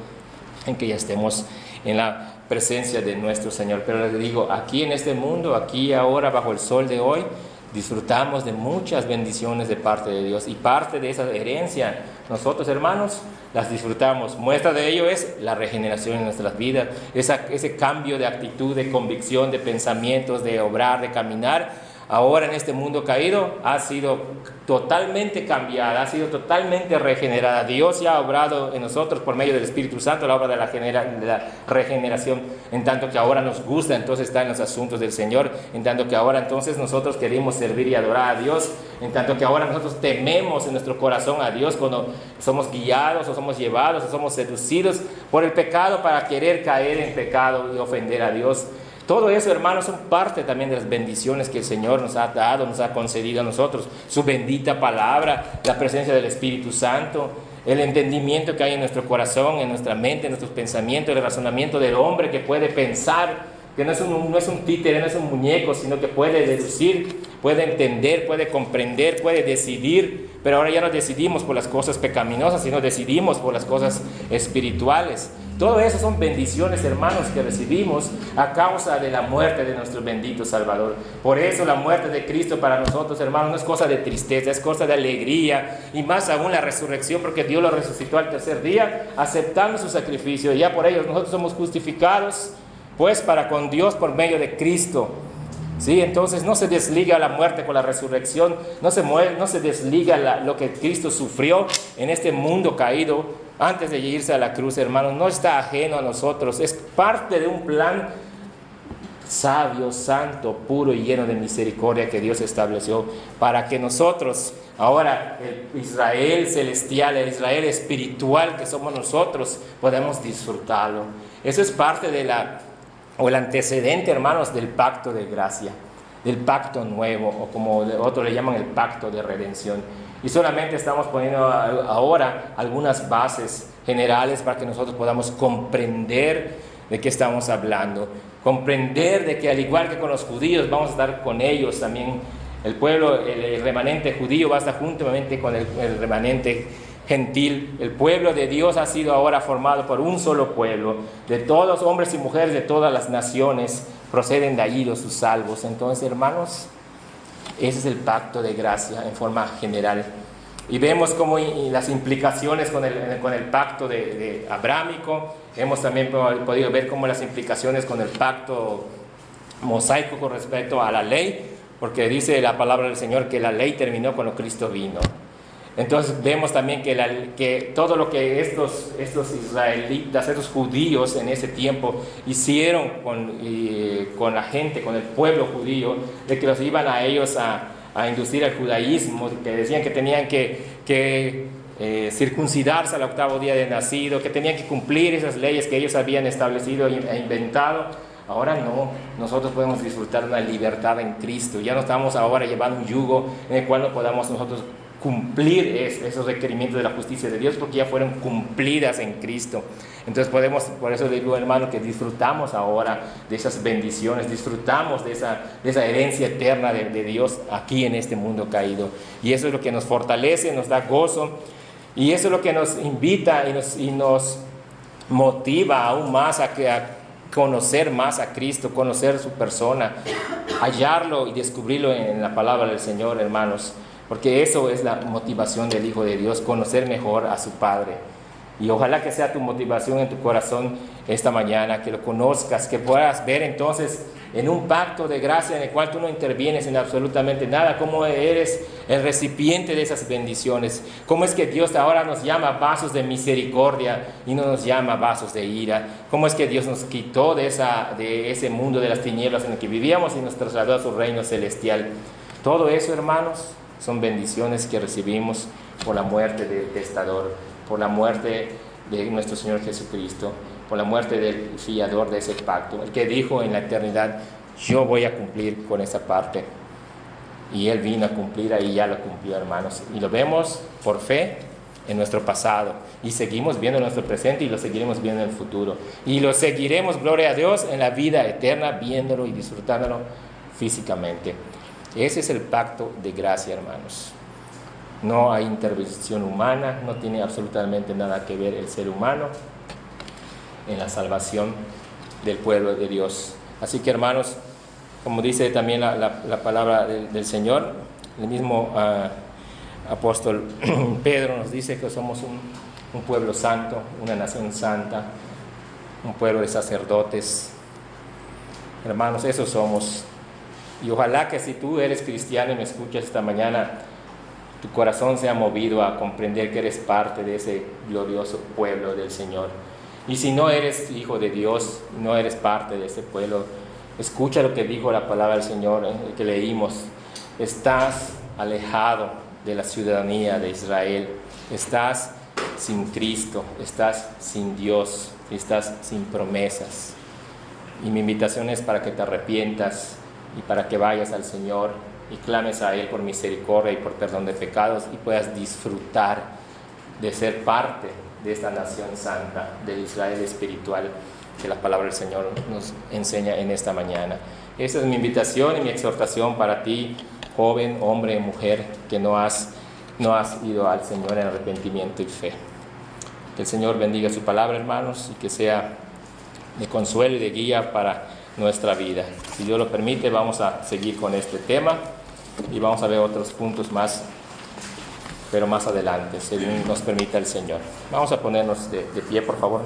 en que ya estemos en la presencia de nuestro Señor. Pero les digo, aquí en este mundo, aquí ahora, bajo el sol de hoy, disfrutamos de muchas bendiciones de parte de Dios. Y parte de esa herencia, nosotros, hermanos, las disfrutamos. Muestra de ello es la regeneración en nuestras vidas, ese cambio de actitud, de convicción, de pensamientos, de obrar, de caminar. Ahora en este mundo caído ha sido totalmente cambiada, ha sido totalmente regenerada. Dios ya ha obrado en nosotros por medio del Espíritu Santo la obra de la regeneración, en tanto que ahora nos gusta entonces estar en los asuntos del Señor, en tanto que ahora entonces nosotros queremos servir y adorar a Dios, en tanto que ahora nosotros tememos en nuestro corazón a Dios cuando somos guiados o somos llevados o somos seducidos por el pecado para querer caer en pecado y ofender a Dios. Todo eso, hermanos, son parte también de las bendiciones que el Señor nos ha dado, nos ha concedido a nosotros. Su bendita palabra, la presencia del Espíritu Santo, el entendimiento que hay en nuestro corazón, en nuestra mente, en nuestros pensamientos, el razonamiento del hombre que puede pensar, que no es un títere, no es un muñeco, sino que puede deducir, puede entender, puede comprender, puede decidir. Pero ahora ya no decidimos por las cosas pecaminosas, sino decidimos por las cosas espirituales. Todo eso son bendiciones, hermanos, que recibimos a causa de la muerte de nuestro bendito Salvador. Por eso la muerte de Cristo para nosotros, hermanos, no es cosa de tristeza, es cosa de alegría, y más aún la resurrección, porque Dios lo resucitó al tercer día, aceptando su sacrificio, y ya por ello nosotros somos justificados, pues para con Dios por medio de Cristo. Sí, entonces no se desliga la muerte con la resurrección, no se desliga lo que Cristo sufrió en este mundo caído antes de irse a la cruz, hermanos. No está ajeno a nosotros, es parte de un plan sabio, santo, puro y lleno de misericordia que Dios estableció para que nosotros, ahora el Israel celestial, el Israel espiritual que somos nosotros, podamos disfrutarlo. Eso es parte de el antecedente, hermanos, del pacto de gracia, del pacto nuevo, o como otros le llaman el pacto de redención. Y solamente estamos poniendo ahora algunas bases generales para que nosotros podamos comprender de qué estamos hablando. Comprender de que al igual que con los judíos vamos a estar con ellos también. El pueblo, el remanente judío va a estar juntamente con el remanente gentil. El pueblo de Dios ha sido ahora formado por un solo pueblo. De todos los hombres y mujeres de todas las naciones proceden de allí los sus salvos. Entonces, hermanos, ese es el pacto de gracia en forma general. Y vemos como las implicaciones con el pacto de abrámico. Hemos también podido ver como las implicaciones con el pacto mosaico con respecto a la ley, porque dice la palabra del Señor que la ley terminó cuando Cristo vino. Entonces vemos también que todo lo que estos israelitas, estos judíos en ese tiempo hicieron con la gente, con el pueblo judío, de que los iban a ellos a inducir al judaísmo, que decían que tenían que circuncidarse al 8º día de nacido, que tenían que cumplir esas leyes que ellos habían establecido e inventado. Ahora no, nosotros podemos disfrutar de una libertad en Cristo. Ya no estamos ahora llevando un yugo en el cual no podamos nosotros cumplir esos requerimientos de la justicia de Dios, porque ya fueron cumplidas en Cristo. Entonces podemos, por eso digo, hermano, que disfrutamos ahora de esas bendiciones, disfrutamos de esa herencia eterna de Dios aquí en este mundo caído. Y eso es lo que nos fortalece, nos da gozo, y eso es lo que nos invita y nos motiva aún más a conocer más a Cristo, conocer su persona, hallarlo y descubrirlo en la palabra del Señor, hermanos, porque eso es la motivación del Hijo de Dios, conocer mejor a su Padre. Y ojalá que sea tu motivación en tu corazón esta mañana, que lo conozcas, que puedas ver entonces en un pacto de gracia en el cual tú no intervienes en absolutamente nada, cómo eres el recipiente de esas bendiciones, cómo es que Dios ahora nos llama vasos de misericordia y no nos llama vasos de ira, cómo es que Dios nos quitó de ese mundo de las tinieblas en el que vivíamos y nos trasladó a su reino celestial. Todo eso, hermanos, son bendiciones que recibimos por la muerte del testador, por la muerte de nuestro Señor Jesucristo, por la muerte del fiador de ese pacto, el que dijo en la eternidad: yo voy a cumplir con esa parte. Y Él vino a cumplir, ahí ya lo cumplió, hermanos. Y lo vemos por fe en nuestro pasado, y seguimos viendo nuestro presente, y lo seguiremos viendo en el futuro. Y lo seguiremos, gloria a Dios, en la vida eterna, viéndolo y disfrutándolo físicamente. Ese es el pacto de gracia, hermanos. No hay intervención humana, no tiene absolutamente nada que ver el ser humano en la salvación del pueblo de Dios. Así que, hermanos, como dice también la palabra del Señor, el mismo apóstol Pedro nos dice que somos un pueblo santo, una nación santa, un pueblo de sacerdotes. Hermanos, eso somos. Y ojalá que si tú eres cristiano y me escuchas esta mañana, tu corazón sea movido a comprender que eres parte de ese glorioso pueblo del Señor. Y si no eres hijo de Dios, no eres parte de ese pueblo, escucha lo que dijo la palabra del Señor, que leímos. Estás alejado de la ciudadanía de Israel, estás sin Cristo, estás sin Dios, estás sin promesas. Y mi invitación es para que te arrepientas y para que vayas al Señor y clames a Él por misericordia y por perdón de pecados, y puedas disfrutar de ser parte de esta nación santa, de Israel espiritual, que la palabra del Señor nos enseña en esta mañana. Esa es mi invitación y mi exhortación para ti, joven, hombre, mujer, que no has ido al Señor en arrepentimiento y fe. Que el Señor bendiga su palabra, hermanos, y que sea de consuelo y de guía para nuestra vida. Si Dios lo permite, vamos a seguir con este tema y vamos a ver otros puntos más, pero más adelante, según nos permita el Señor. Vamos a ponernos de pie, por favor.